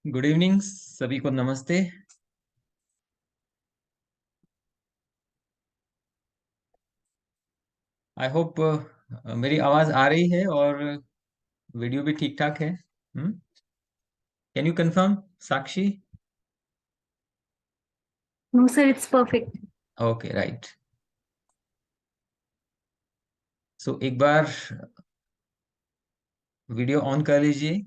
Good evening सभी को, नमस्ते। आई होप मेरी आवाज आ रही है और वीडियो भी ठीक ठाक है। Can you confirm, Sakshi? No, sir, it's perfect. Okay, right. So एक बार वीडियो ऑन कर लीजिए।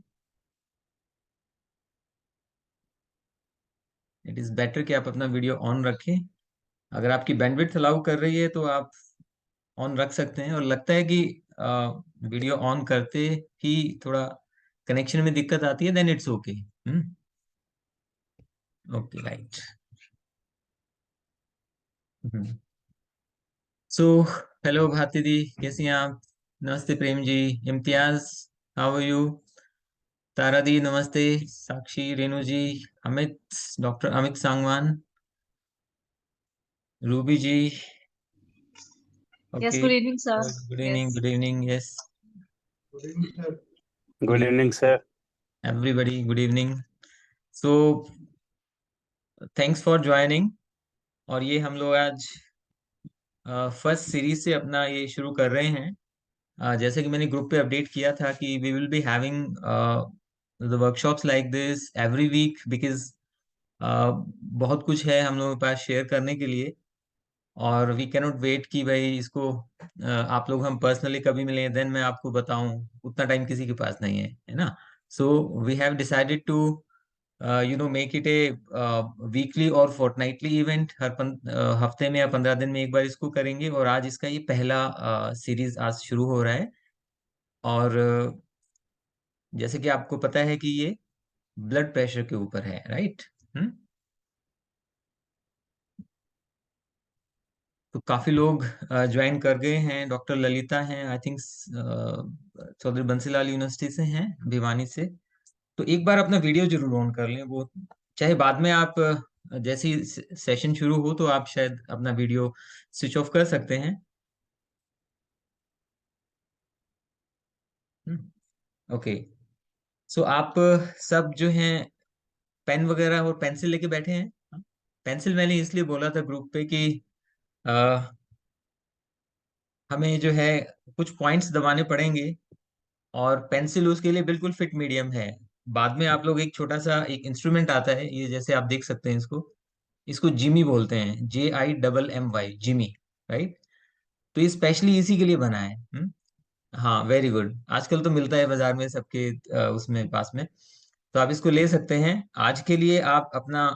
इट इज बेटर कि आप अपना वीडियो ऑन रखें। अगर आपकी बैंडविड्थ अलाउ कर रही है तो आप ऑन रख सकते हैं। और लगता है कि वीडियो ऑन करते ही थोड़ा कनेक्शन में दिक्कत आती है, then it's okay. Okay, right. So hello Bharti दी, कैसी हैं आप? नमस्ते Prem ji. Imtiaz, how are you? Tara दी नमस्ते। Sakshi, Renu ji, Amit, doctor Amit Sangwan, Ruby ji. Yes, okay, good evening, sir. Good evening, Yes. Good evening. Yes, good evening sir. Everybody good evening. So thanks for joining. और ये हम लोग आज फर्स्ट सीरीज से अपना ये शुरू कर रहे हैं। जैसे कि मैंने ग्रुप पे अपडेट किया था कि we will be having the workshops like this every week, because बहुत कुछ है हम लोगों के पास शेयर करने के लिए। और वी कैनॉट वेट कि भाई इसको आप लोग हम पर्सनली कभी मिलें देन मैं आपको बताऊं। उतना टाइम किसी के पास नहीं है ना। So we have decided to make it a weekly और फोर्टनाइटली इवेंट। हफ्ते में या 15 दिन में एक बार इसको करेंगे। और आज इसका ये पहला सीरीज आज शुरू हो रहा है। और जैसे कि आपको पता है कि ये ब्लड प्रेशर के ऊपर है, राइट? तो काफी लोग ज्वाइन कर गए हैं। डॉक्टर ललिता हैं, I think Chaudhary Bansilal University से हैं, भिवानी से। तो एक बार अपना वीडियो जरूर ऑन कर लें। वो चाहे बाद में आप जैसे ही सेशन शुरू हो तो आप शायद अपना वीडियो स्विच ऑफ कर सकते हैं। ओके। सो आप सब जो हैं पेन वगैरह और पेंसिल लेके बैठे हैं? पेंसिल मैंने इसलिए बोला था ग्रुप पे कि हमें जो है कुछ पॉइंट्स दबाने पड़ेंगे। और पेंसिल उसके लिए बिल्कुल फिट मीडियम है। बाद में आप लोग एक छोटा सा एक इंस्ट्रूमेंट आता है, ये जैसे आप देख सकते हैं इसको। इसको जिमी बोलते हैं, JIMMY, जिमी, राइट? तो ये स्पेशली इसी के लिए बना है। हाँ, वेरी गुड। आजकल तो मिलता है बाजार में सबके उसमें पास में। तो आप इसको ले सकते हैं। आज के लिए आप अपना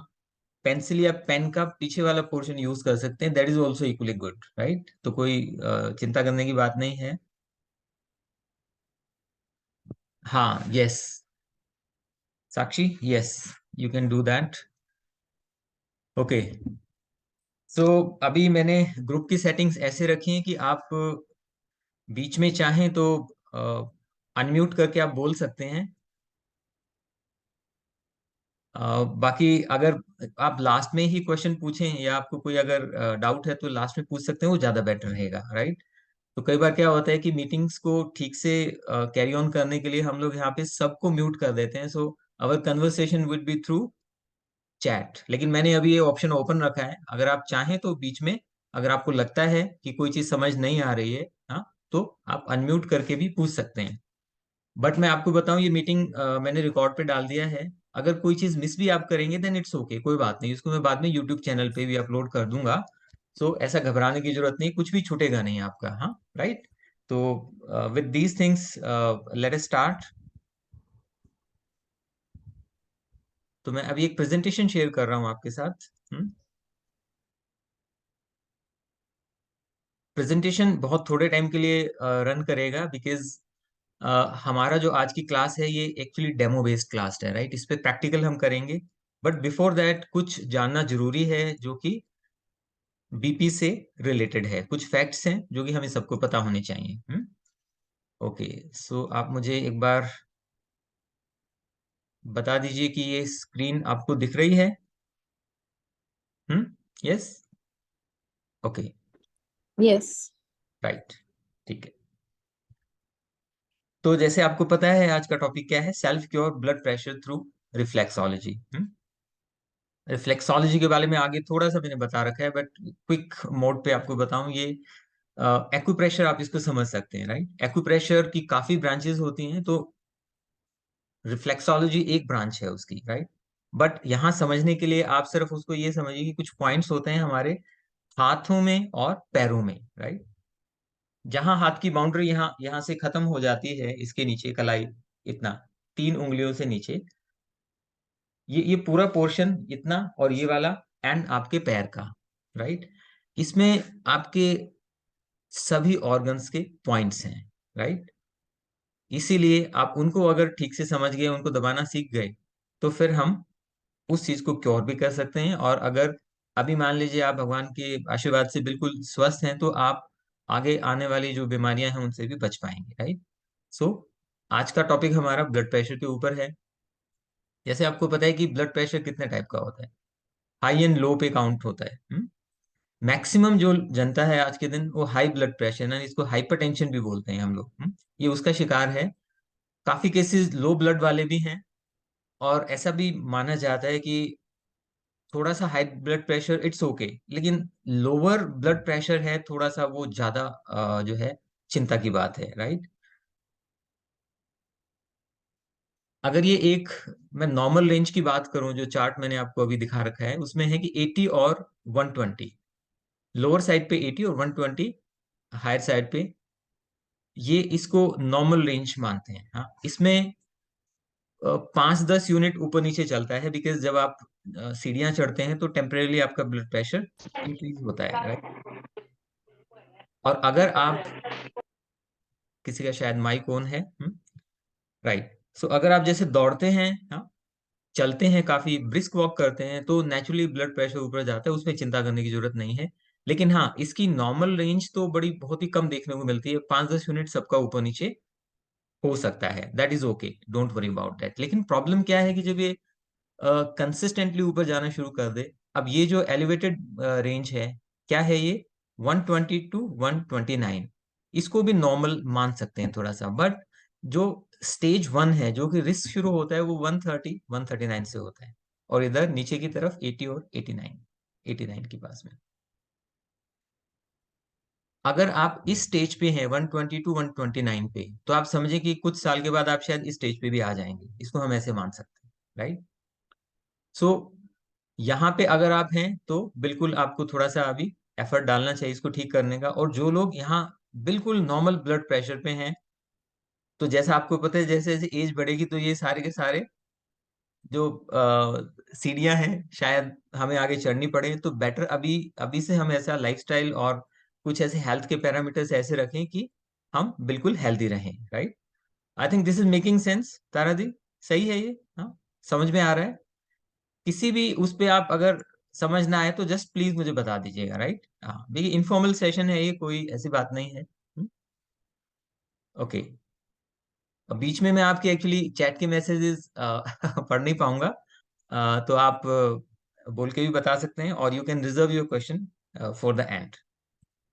पेंसिल या पेन का पीछे वाला पोर्शन यूज कर सकते हैं, that is also equally good, right? तो कोई चिंता करने की बात नहीं है। हाँ, yes Sakshi, yes, you can do that. Okay. So अभी मैंने ग्रुप की सेटिंग्स ऐसे रखी हैं कि आप बीच में चाहें तो अनम्यूट करके आप बोल सकते हैं। बाकी अगर आप लास्ट में ही क्वेश्चन पूछें या आपको कोई अगर डाउट है तो लास्ट में पूछ सकते हैं, वो ज्यादा बेटर रहेगा, राइट? तो कई बार क्या होता है कि मीटिंग्स को ठीक से कैरी ऑन करने के लिए हम लोग यहाँ पे सबको म्यूट कर देते हैं। So our conversation would be through chat. लेकिन मैंने अभी ये ऑप्शन ओपन रखा है, अगर आप चाहें तो बीच में अगर आपको लगता है कि कोई चीज समझ नहीं आ रही है, हाँ, तो आप अनम्यूट करके भी पूछ सकते हैं। बट मैं आपको बताऊं, ये मीटिंग मैंने रिकॉर्ड पे डाल दिया है। अगर कोई चीज मिस भी आप करेंगे देन इट्स ओके, कोई बात नहीं। इसको मैं बाद में यूट्यूब चैनल पे भी अपलोड कर दूंगा। सो ऐसा घबराने की जरूरत नहीं, कुछ भी छूटेगा नहीं आपका। हाँ, राइट? तो with these things let us start. तो मैं अभी एक प्रेजेंटेशन शेयर कर रहा हूँ आपके साथ। प्रेजेंटेशन बहुत थोड़े टाइम के लिए रन करेगा, बिकॉज हमारा जो आज की क्लास है ये एक्चुअली डेमो बेस्ड क्लास है, राइट? इस पे प्रैक्टिकल हम करेंगे। बट बिफोर दैट कुछ जानना जरूरी है जो कि बीपी से रिलेटेड है। कुछ फैक्ट्स हैं जो कि हमें सबको पता होने चाहिए। ओके। सो आप मुझे एक बार बता दीजिए कि ये स्क्रीन आपको दिख रही है? Yes, okay, Yes. राइट, ठीक है। तो जैसे आपको पता है आज का टॉपिक क्या है, self cure blood pressure through reflexology. Reflexology के बारे में आगे थोड़ा सा मैंने बता रखा है, बट क्विक मोड पे आपको बताऊं, ये एक्यूप्रेशर आप इसको समझ सकते हैं, राइट? एक्यूप्रेशर की काफी ब्रांचेस होती हैं, तो रिफ्लेक्सोलॉजी एक ब्रांच है उसकी, राइट? बट यहाँ समझने के लिए आप सिर्फ उसको ये समझिए कि कुछ पॉइंट्स होते हैं हमारे हाथों में और पैरों में, राइट? जहां हाथ की बाउंड्री यहाँ यहाँ से खत्म हो जाती है, इसके नीचे कलाई, इतना 3 उंगलियों से नीचे, ये पूरा पोर्शन इतना, और ये वाला एंड आपके पैर का, राइट? इसमें आपके सभी ऑर्गन्स के पॉइंट्स हैं, राइट? इसीलिए आप उनको अगर ठीक से समझ गए, उनको दबाना सीख गए, तो फिर हम उस चीज को क्योर भी कर सकते हैं। और अगर अभी मान लीजिए आप भगवान के आशीर्वाद से बिल्कुल स्वस्थ हैं, तो आप आगे आने वाली जो बीमारियां हैं उनसे भी बच पाएंगे, राइट? सो आज का टॉपिक हमारा ब्लड प्रेशर के ऊपर है। जैसे आपको पता है कि ब्लड प्रेशर कितने टाइप का होता है, हाई एंड लो पे काउंट होता है। मैक्सिमम जो जनता है आज के दिन, वो हाई ब्लड प्रेशर है, इसको हाइपरटेंशन भी बोलते हैं हम लोग। ये उसका शिकार है। काफी केसेस लो ब्लड वाले भी हैं, और ऐसा भी माना जाता है कि थोड़ा सा high blood pressure it's okay, लेकिन लोअर ब्लड प्रेशर है थोड़ा सा, वो ज्यादा जो है चिंता की बात है, राइट? अगर ये एक, मैं नॉर्मल रेंज की बात करूं, जो चार्ट मैंने आपको अभी दिखा रखा है उसमें है कि 80 और 120, लोअर साइड पे 80 और 120 हायर साइड पे, ये इसको नॉर्मल रेंज मानते हैं। हाँ, इसमें 5-10 यूनिट ऊपर नीचे चलता है, बिकॉज जब आप सीढ़ियां चढ़ते हैं तो टेम्परेली आपका ब्लड प्रेशर इंक्रीज होता है, राइट? और अगर आप, किसी का शायद माइक ऑन है, राइट? सो अगर आप जैसे दौड़ते हैं, हाँ, चलते हैं, काफी ब्रिस्क वॉक करते हैं, तो नेचुरली ब्लड प्रेशर ऊपर जाता है, उसमें चिंता करने की जरूरत नहीं है। लेकिन हाँ, इसकी नॉर्मल रेंज तो बड़ी बहुत ही कम देखने को मिलती है, 5-10 यूनिट सबका ऊपर नीचे हो सकता है, that is okay, don't worry about that. लेकिन प्रॉब्लम क्या है कि जब ये कंसिस्टेंटली ऊपर जाना शुरू कर दे, अब ये जो एलिवेटेड रेंज है, क्या है ये? 120 to 129, इसको भी नॉर्मल मान सकते हैं थोड़ा सा, बट जो स्टेज 1 है, जो कि रिस्क शुरू होता है, वो 130-139 से होता है, और इधर नीचे की तरफ 80 और 89 के पास में। अगर आप इस स्टेज पे हैं 120 to 129 पे, तो आप समझे कि कुछ साल के बाद आप शायद इस स्टेज पे भी आ जाएंगे, इसको हम ऐसे मान सकते हैं, राइट? सो यहाँ पे अगर आप हैं, तो बिल्कुल आपको थोड़ा सा अभी एफर्ट डालना चाहिए इसको ठीक करने का। और जो लोग यहाँ बिल्कुल नॉर्मल ब्लड प्रेशर पे हैं, तो जैसा आपको पता है, जैसे जैसे एज बढ़ेगी, तो ये सारे के सारे जो सीढ़ियां हैं, शायद हमें आगे चढ़नी पड़े, तो बेटर अभी अभी से हम ऐसा लाइफस्टाइल और कुछ ऐसे हेल्थ के पैरामीटर्स ऐसे रखें कि हम बिल्कुल हेल्दी रहें, right? I think this is making sense, Tara दी, सही है ये? हाँ, समझ में आ रहा है? किसी भी उस पे आप अगर समझ ना आए, तो जस्ट प्लीज मुझे बता दीजिएगा, राइट? हाँ, देखिए इनफॉर्मल सेशन है ये, कोई ऐसी बात नहीं है। ओके। बीच में मैं आपके एक्चुअली चैट के मैसेजेस पढ़ नहीं पाऊंगा, तो आप बोल के भी बता सकते हैं, और you can reserve your question for the end.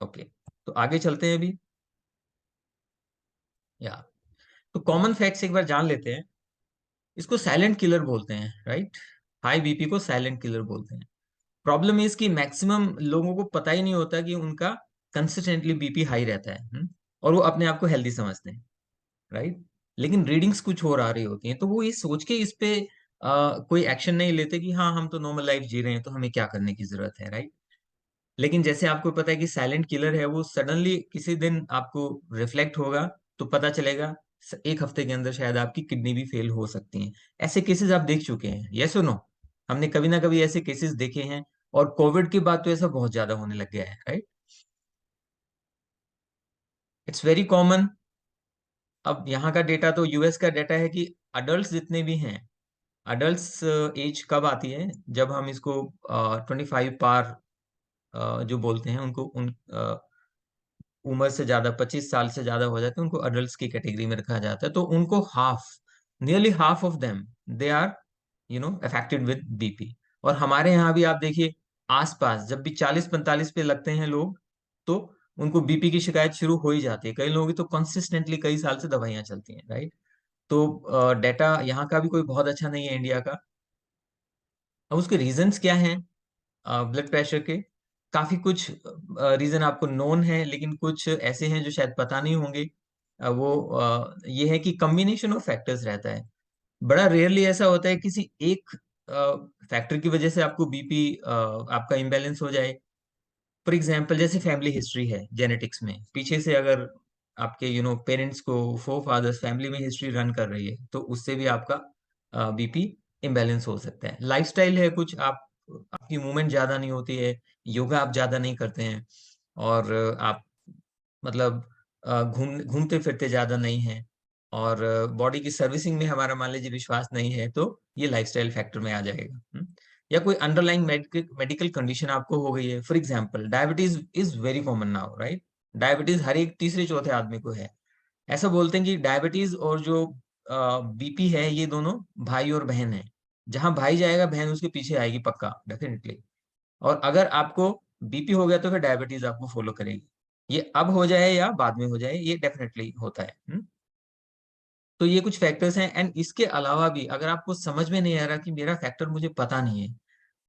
Okay, तो आगे चलते हैं अभी। या तो कॉमन फैक्ट्स एक बार जान लेते हैं। इसको साइलेंट किलर बोलते हैं, राइट? हाई बीपी को साइलेंट किलर बोलते हैं। प्रॉब्लम इज कि मैक्सिमम लोगों को पता ही नहीं होता कि उनका कंसिस्टेंटली बीपी हाई रहता है, और वो अपने आप को हेल्दी समझते हैं, राइट? लेकिन रीडिंग्स कुछ और आ रही होती हैं, तो वो ये सोच के इस पे कोई एक्शन नहीं लेते कि हाँ, हम तो नॉर्मल लाइफ जी रहे हैं, तो हमें क्या करने की जरूरत है, राइट? लेकिन जैसे आपको पता है कि साइलेंट किलर है, वो सडनली किसी दिन आपको रिफ्लेक्ट होगा, तो पता चलेगा, एक हफ्ते के अंदर शायद आपकी किडनी भी फेल हो सकती है। ऐसे केसेस आप देख चुके हैं, यस और नो? हमने कभी ना कभी ऐसे केसेस देखे हैं, और कोविड के बाद तो ऐसा बहुत ज्यादा होने लग गया है, राइट? It's very common. अब यहाँ का डेटा तो यूएस का डेटा है कि अडल्ट जितने भी हैं, अडल्ट एज कब आती है? जब हम इसको 25 पार जो बोलते हैं, उनको उन उम्र से ज्यादा, 25 साल से ज्यादा हो जाते हैं, उनको अडल्ट की कैटेगरी में रखा जाता है। तो उनको half, nearly half of them, they are affected with BP. और हमारे यहाँ भी आप देखिए, आसपास जब भी 40-45 पे लगते हैं लोग, तो उनको बीपी की शिकायत शुरू हो ही जाती है। कई लोगों की तो कंसिस्टेंटली कई साल से दवाइयां चलती हैं, राइट? तो डाटा यहाँ का भी कोई बहुत अच्छा नहीं है इंडिया का। अब उसके रीजंस क्या हैं ब्लड प्रेशर के? काफी कुछ रीजन आपको नोन है, लेकिन कुछ ऐसे हैं जो शायद पता नहीं होंगे। ये है कि कम्बिनेशन ऑफ फैक्टर्स रहता है। बड़ा रेयरली ऐसा होता है किसी एक फैक्टर की वजह से आपको बीपी आपका इम्बैलेंस हो जाए। फॉर एग्जाम्पल जैसे फैमिली हिस्ट्री है जेनेटिक्स में, पीछे से अगर आपके पेरेंट्स को, फोर फादर्स फैमिली में हिस्ट्री रन कर रही है, तो उससे भी आपका बीपी इम्बैलेंस हो सकता है। लाइफस्टाइल है कुछ, आप आपकी मूवमेंट ज्यादा नहीं होती है, योगा आप ज्यादा नहीं करते हैं, और आप मतलब घूमते फिरते ज्यादा नहीं है, और बॉडी की सर्विसिंग में हमारा मान लीजिए विश्वास नहीं है, तो ये लाइफस्टाइल फैक्टर में आ जाएगा। या कोई अंडरलाइंग मेडिकल कंडीशन आपको हो गई है, for example diabetes is very common now, right? Diabetes हर एक तीसरे चौथे आदमी को है। ऐसा बोलते हैं कि डायबिटीज और जो बीपी है, ये दोनों भाई और बहन है। जहां भाई जाएगा बहन उसके पीछे आएगी पक्का, डेफिनेटली। और अगर आपको बीपी हो गया तो फिर डायबिटीज आपको फॉलो करेगी। ये अब हो जाए या बाद में हो जाए, ये डेफिनेटली होता है। तो ये कुछ फैक्टर्स हैं। एंड इसके अलावा भी अगर आपको समझ में नहीं आ रहा कि मेरा फैक्टर मुझे पता नहीं है,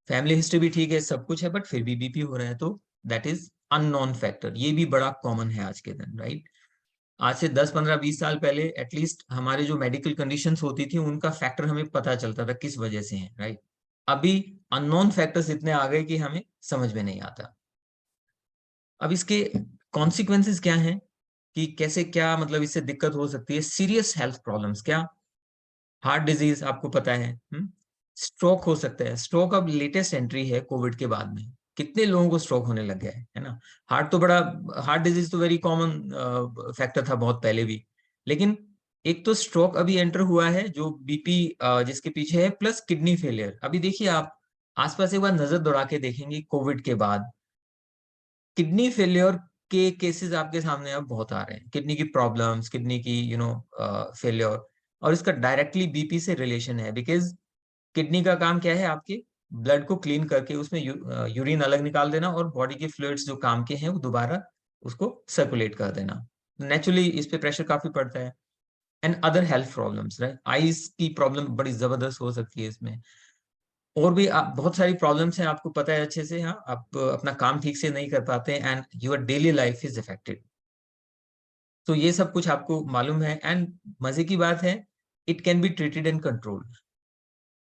फैमिली हिस्ट्री भी ठीक है, सब कुछ है, बट फिर भी बीपी हो रहा है, तो दैट इज अननोन फैक्टर। ये भी बड़ा कॉमन है आज के दिन, राइट? आज से 10 15 20 साल पहले एटलीस्ट हमारे जो मेडिकल कंडीशंस होती थी उनका फैक्टर हमें पता चलता था किस वजह से है, राइट? अभी अननोन फैक्टर्स इतने आ गए कि हमें समझ में नहीं आता। अब इसके कॉन्सिक्वेंसेस क्या हैं, कि कैसे क्या मतलब इससे दिक्कत हो सकती है? सीरियस हेल्थ प्रॉब्लम्स, क्या? हार्ट डिजीज आपको पता है, स्ट्रोक हो सकता है। स्ट्रोक अब लेटेस्ट एंट्री है कोविड के बाद में, कितने लोगों को स्ट्रोक होने लग गया है ना? हार्ट तो बड़ा, हार्ट डिजीज तो वेरी कॉमन फैक्टर था बहुत पहले भी, लेकिन एक तो स्ट्रोक अभी एंटर हुआ है जो बीपी जिसके पीछे है, प्लस किडनी फेलियर। अभी देखिए आप आसपास एक बार नजर दौड़ा के देखेंगे, कोविड के बाद किडनी फेलियर के केसेस आपके सामने अब बहुत आ रहे हैं। किडनी की प्रॉब्लम्स, किडनी की फेलियर, और इसका डायरेक्टली बीपी से रिलेशन है। बिकॉज किडनी का काम क्या है? आपके ब्लड को क्लीन करके उसमें यूरिन अलग निकाल देना, और बॉडी के फ्लूइड्स जो काम के हैं वो दोबारा उसको सर्कुलेट कर देना। नेचुरली इस पे प्रेशर काफी पड़ता है। And other health problems, right? Eyes की प्रॉब्लम बड़ी जबरदस्त हो सकती है इसमें। और भी आप बहुत सारी प्रॉब्लम्स हैं, आपको पता है अच्छे से। हाँ, आप अपना काम ठीक से नहीं कर पाते, and your daily life is affected. तो ये सब कुछ आपको मालूम है। एंड मजे की बात है, it can be treated and control.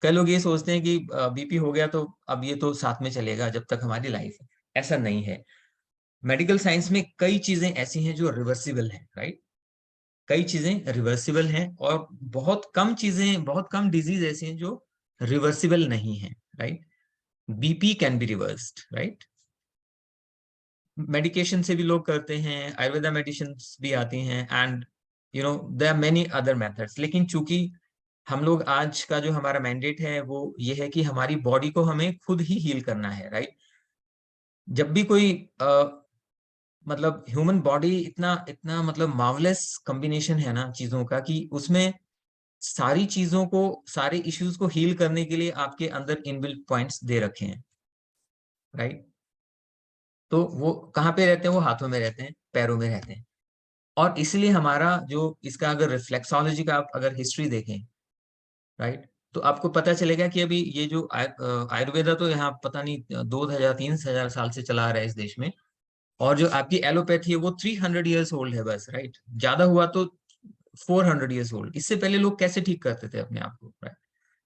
कई लोग ये सोचते हैं कि बीपी हो गया तो अब ये तो साथ में चलेगा जब तक हमारी लाइफ है। ऐसा नहीं है। मेडिकल साइंस में कई चीजें ऐसी हैं जो रिवर्सिबल हैं, राइट? कई चीजें रिवर्सिबल हैं, और बहुत कम चीजें, बहुत कम डिजीज ऐसी हैं जो रिवर्सिबल नहीं है, right? BP can be reversed, right? Medication से भी लोग करते हैं, आयुर्वेदा मेडिसिन भी आती हैं, and there are many other methods. लेकिन चूंकि हम लोग आज का जो हमारा मैंडेट है वो ये है कि हमारी बॉडी को हमें खुद ही हील करना है, राइट? जब भी कोई मतलब ह्यूमन बॉडी इतना इतना मतलब मार्वलेस कॉम्बिनेशन है ना चीजों का, कि उसमें सारी चीजों को, सारे इश्यूज को हील करने के लिए आपके अंदर इनबिल्ट पॉइंट्स दे रखे हैं, राइट? तो वो कहाँ पे रहते हैं? वो हाथों में रहते हैं, पैरों में रहते हैं। और इसलिए हमारा जो इसका अगर रिफ्लेक्सोलॉजी का आप अगर हिस्ट्री देखें, राइट, तो आपको पता चलेगा कि अभी ये जो आयुर्वेदा तो यहाँ पता नहीं 2000 3000 साल से चला आ रहा है इस देश में। और जो आपकी एलोपैथी है वो 300 ईयर्स ओल्ड है बस, राइट? ज्यादा हुआ तो 400 ईयर्स ओल्ड। इससे पहले लोग कैसे ठीक करते थे अपने आप को, राइट?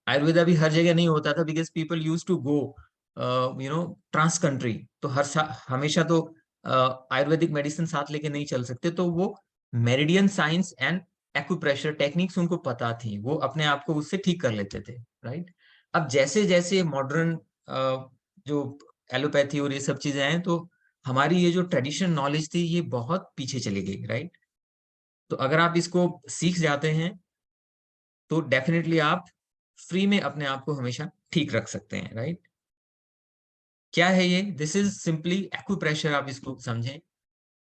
आयुर्वेदा भी हर जगह नहीं होता था, because people use to go trans country. तो हमेशा तो आयुर्वेदिक मेडिसिन साथ लेके नहीं चल सकते, तो वो meridian science and acupressure techniques उनको पता थी, वो अपने आप को उससे ठीक कर लेते थे, राइट? अब जैसे जैसे मॉडर्न जो एलोपैथी और ये सब चीजें आए, तो हमारी ये जो ट्रेडिशनल नॉलेज थी ये बहुत पीछे चली गई, राइट? तो अगर आप इसको सीख जाते हैं तो डेफिनेटली आप फ्री में अपने आप को हमेशा ठीक रख सकते हैं, राइट? क्या है ये? दिस इज सिंपली एक्यूप्रेशर, आप इसको समझें।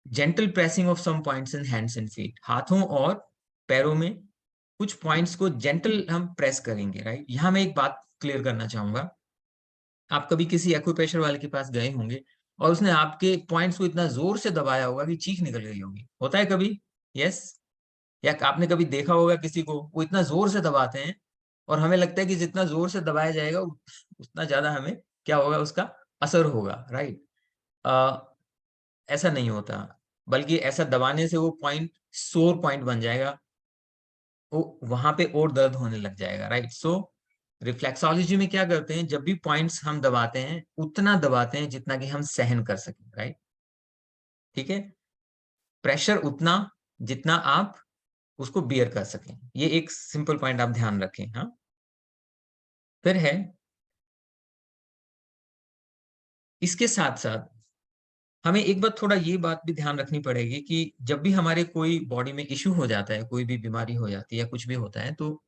Gentle pressing of some points in hands and feet, हाथों और पैरों में कुछ पॉइंट्स को जेंटल हम प्रेस करेंगे, राइट? यहाँ मैं एक बात क्लियर करना चाहूंगा। आप कभी किसी एक्यूप्रेशर वाले के पास गए होंगे और उसने आपके पॉइंट्स को इतना जोर से दबाया होगा कि चीख निकल गई होगी, होता है कभी? यस? या आपने कभी देखा होगा किसी को, वो इतना जोर से दबाते हैं और हमें लगता है कि जितना जोर से दबाया जाएगा उतना ज्यादा हमें क्या होगा, उसका असर होगा, राइट? ऐसा नहीं होता, बल्कि ऐसा दबाने से वो पॉइंट सोर पॉइंट बन जाएगा, वो वहां पे और दर्द होने लग जाएगा, राइट? सो रिफ्लेक्सोलॉजी में क्या करते हैं, जब भी पॉइंट्स हम दबाते हैं उतना दबाते हैं जितना कि हम सहन कर सकें, राइट? ठीक है, प्रेशर उतना जितना आप उसको बियर कर सकें, ये एक सिंपल पॉइंट आप ध्यान रखें। हाँ, फिर है इसके साथ साथ हमें एक बात, थोड़ा ये बात भी ध्यान रखनी पड़ेगी कि जब भी हमारे कोई बॉडी में इश्यू हो जाता है, कोई भी बीमारी हो जाती है या कुछ भी होता है, तो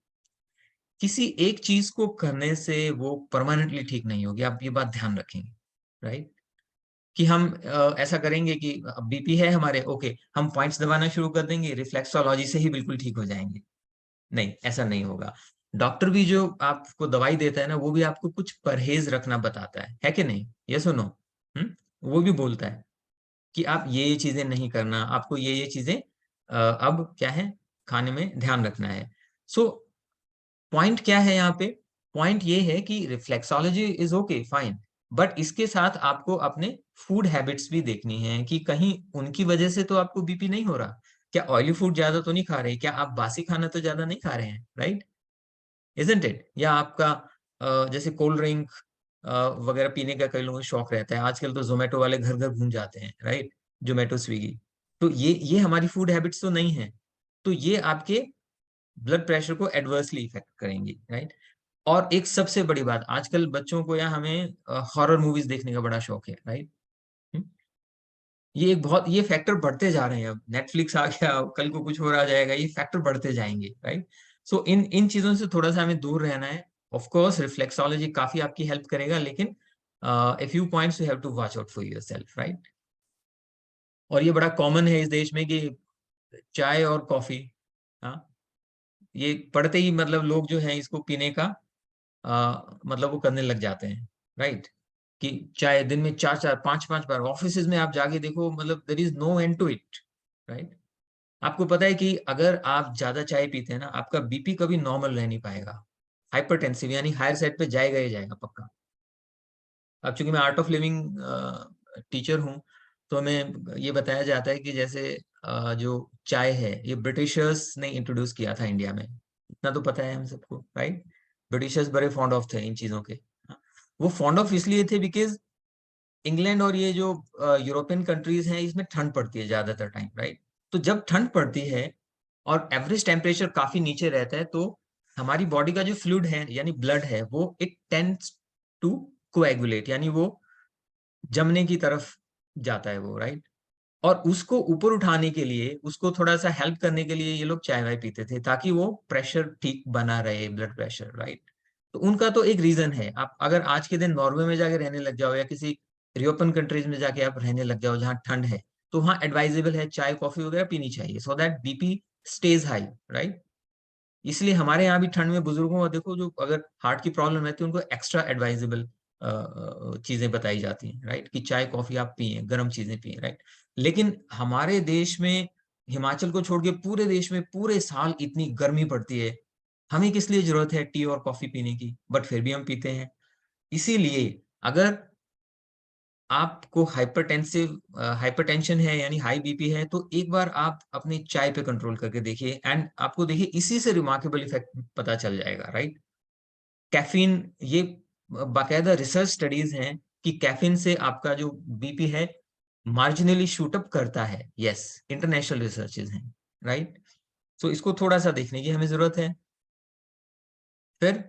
किसी एक चीज को करने से वो परमानेंटली ठीक नहीं होगी, आप ये बात ध्यान रखेंगे, राइट? कि हम ऐसा करेंगे कि बीपी है हमारे, ओके, हम पॉइंट्स दबाना शुरू कर देंगे, रिफ्लेक्सोलॉजी से ही बिल्कुल ठीक हो जाएंगे। नहीं, ऐसा नहीं होगा। डॉक्टर भी जो आपको दवाई देता है ना, वो भी आपको कुछ परहेज रखना बताता है कि नहीं? ये सुनो, वो भी बोलता है कि आप ये चीजें नहीं करना, आपको ये चीजें अब क्या है, खाने में ध्यान रखना है। सो पॉइंट क्या है यहाँ पे? पॉइंट ये है कि reflexology is okay fine, but इसके साथ आपको अपने फूड हैबिट्स भी देखनी है कि कहीं उनकी वजह से तो आपको बीपी नहीं हो रहा। क्या ऑयली फूड ज्यादा तो नहीं खा रहे? क्या आप बासी खाना तो ज्यादा नहीं खा रहे हैं, राइट? Isn't it? या आपका जैसे कोल्ड ड्रिंक वगैरह पीने का कई लोगों को शौक रहता है, आजकल तो जोमेटो वाले घर घर घूम जाते हैं, राइट? जोमेटो, स्विगी। तो ये हमारी फूड हैबिट्स तो नहीं है, तो ये आपके ब्लड प्रेशर को एडवर्सली इफेक्ट करेंगी, राइट? और एक सबसे बड़ी बात, आजकल बच्चों को या हमें हॉरर मूवीज देखने का बड़ा शौक है, राइट? ये एक बहुत, ये फैक्टर बढ़ते जा रहे हैं, अब नेटफ्लिक्स आ गया, कल को कुछ हो रहा जाएगा, ये फैक्टर बढ़ते जाएंगे, राइट? सो इन इन चीजों से थोड़ा सा हमें दूर रहना है। ऑफ कोर्स रिफ्लेक्सोलॉजी काफी आपकी हेल्प करेगा, लेकिन a few points you have to watch out for yourself, right? और ये बड़ा कॉमन है इस देश में कि चाय और कॉफी, हाँ, ये पढ़ते ही मतलब लोग जो हैं इसको पीने का मतलब वो करने लग जाते हैं, राइट? कि चाय दिन में चार चार पांच पांच बार, ऑफिस में आप जाके देखो, मतलब there is no end to it, right? आपको पता है कि अगर आप ज्यादा चाय पीते हैं ना, आपका बीपी कभी नॉर्मल रह नहीं पाएगा, हाइपरटेंसिव यानी हायर साइड पे जाएगा ही जाएगा पक्का। अब चूंकि मैं आर्ट ऑफ लिविंग टीचर हूँ, तो हमें ये बताया जाता है कि जैसे जो चाय है ये ब्रिटिशर्स ने इंट्रोड्यूस किया था इंडिया में, इतना तो पता है हम सबको, राइट? ब्रिटिशर्स बड़े फॉन्ड ऑफ थे इन चीजों के। हाँ, वो फॉन्ड ऑफ इसलिए थे बिकॉज इंग्लैंड और ये जो यूरोपियन कंट्रीज हैं, इसमें ठंड पड़ती है ज्यादातर टाइम, राइट? तो जब ठंड पड़ती है और एवरेज टेम्परेचर काफी नीचे रहता है, तो हमारी बॉडी का जो फ्लूइड है यानी ब्लड है, वो इट टेंड्स टू कोएगुलेट, यानी वो जमने की तरफ जाता है वो, राइट? और उसको ऊपर उठाने के लिए, उसको थोड़ा सा हेल्प करने के लिए ये लोग चाय वाय पीते थे, ताकि वो प्रेशर ठीक बना रहे, ब्लड प्रेशर, राइट? तो उनका तो एक रीजन है। आप अगर आज के दिन नॉर्वे में जाके रहने लग जाओ या किसी यूरोपियन कंट्रीज में जाके आप रहने लग जाओ जहाँ ठंड है, तो वहाँ एडवाइजेबल है चाय कॉफी वगैरह पीनी चाहिए, so that BP stage high, right? इसलिए हमारे यहाँ भी ठंड में बुजुर्गों को देखो, जो अगर हार्ट की प्रॉब्लम रहती है, उनको एक्स्ट्रा एडवाइजेबल चीजें बताई जाती हैं, राइट? कि चाय कॉफी आप पिए, गर्म चीजें पिए, राइट? लेकिन हमारे देश में, हिमाचल को छोड़ के पूरे देश में पूरे साल इतनी गर्मी पड़ती है, हमें किस लिए जरूरत है टी और कॉफी पीने की? बट फिर भी हम पीते हैं। इसीलिए अगर आपको हाइपरटेंशन है यानी हाई बीपी है, तो एक बार आप अपनी चाय पे कंट्रोल करके देखिए, एंड आपको देखिए इसी से रिमार्केबल इफेक्ट पता चल जाएगा, राइट? कैफीन, ये बाकायदा रिसर्च स्टडीज हैं कि कैफीन से आपका जो बीपी है मार्जिनली शूट अप करता है, यस, इंटरनेशनल रिसर्चेज हैं, राइट? सो इसको थोड़ा सा देखने की हमें जरूरत है। फिर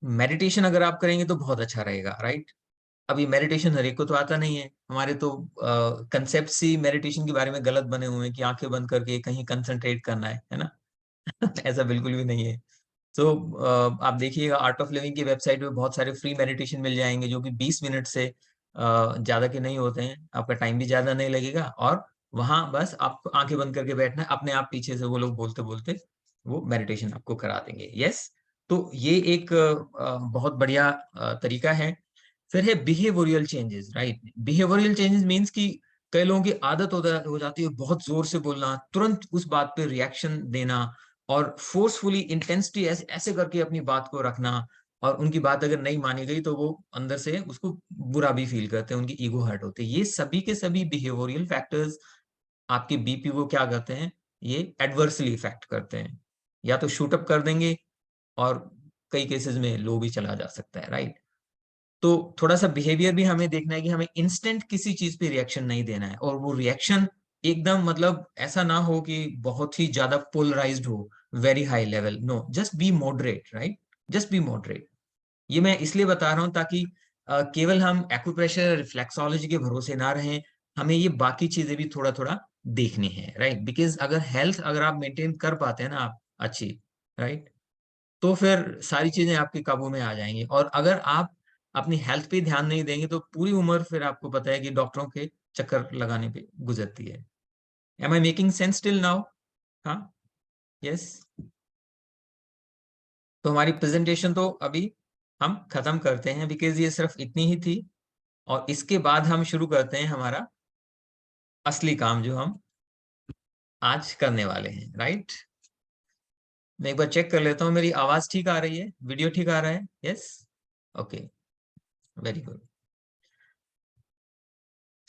मेडिटेशन अगर आप करेंगे तो बहुत अच्छा रहेगा, राइट? अभी मेडिटेशन हर एक को तो आता नहीं है, हमारे तो कंसेप्ट ही मेडिटेशन के बारे में गलत बने हुए हैं कि आंखें बंद करके कहीं कंसंट्रेट करना है ना? ऐसा बिल्कुल भी नहीं है। तो आप देखिएगा आर्ट ऑफ लिविंग की वेबसाइट पे बहुत सारे फ्री मेडिटेशन मिल जाएंगे, जो कि 20 मिनट से ज्यादा के नहीं होते हैं, आपका टाइम भी ज्यादा नहीं लगेगा, और वहां बस आपको आंखें बंद करके बैठना है, अपने आप पीछे से वो लोग बोलते बोलते वो मेडिटेशन आपको करा देंगे, यस। तो ये एक बहुत बढ़िया तरीका है। फिर है behavioural changes, right? Behavioural changes means कि कई लोगों की आदत हो जाती है बहुत जोर से बोलना, तुरंत उस बात पे रिएक्शन देना और फोर्सफुली इंटेंसिटी ऐसे ऐसे करके अपनी बात को रखना, और उनकी बात अगर नहीं मानी गई तो वो अंदर से उसको बुरा भी फील करते हैं, उनकी ईगो हर्ट होती है। ये सभी के सभी बिहेवियरल फैक्टर्स आपके बीपी को क्या करते हैं, ये एडवर्सली इफेक्ट करते हैं, या तो शूट अप कर देंगे और कई केसेस में लो भी चला जा सकता है, राइट। तो थोड़ा सा बिहेवियर भी हमें देखना है कि हमें इंस्टेंट किसी चीज पे रिएक्शन नहीं देना है, और वो रिएक्शन एकदम मतलब ऐसा ना हो कि बहुत ही ज्यादा पोलराइज्ड हो, very high level, no, just be moderate, right, just be moderate. ये मैं इसलिए बता रहा हूं ताकि केवल हम एक्यूप्रेशर रिफ्लेक्सोलॉजी के भरोसे ना रहें, हमें ये बाकी चीजें भी थोड़ा थोड़ा देखनी है, राइट। बिकॉज अगर हेल्थ अगर आप मेंटेन कर पाते हैं ना आप अच्छी, राइट, तो फिर सारी चीजें आपके काबू में आ जाएंगी। और अगर आप अपनी हेल्थ पे ध्यान नहीं देंगे तो पूरी उम्र फिर आपको पता है कि डॉक्टरों के चक्कर लगाने पे गुजरती है। Am I making sense till now? हाँ, यस। तो हमारी प्रेजेंटेशन तो अभी हम खत्म करते हैं, बिकॉज ये सिर्फ इतनी ही थी, और इसके बाद हम शुरू करते हैं हमारा असली काम जो हम आज करने वाले हैं, राइट। मैं एक बार चेक कर लेता हूँ मेरी आवाज ठीक आ रही है, वीडियो ठीक आ रहा है? Yes, okay, very good.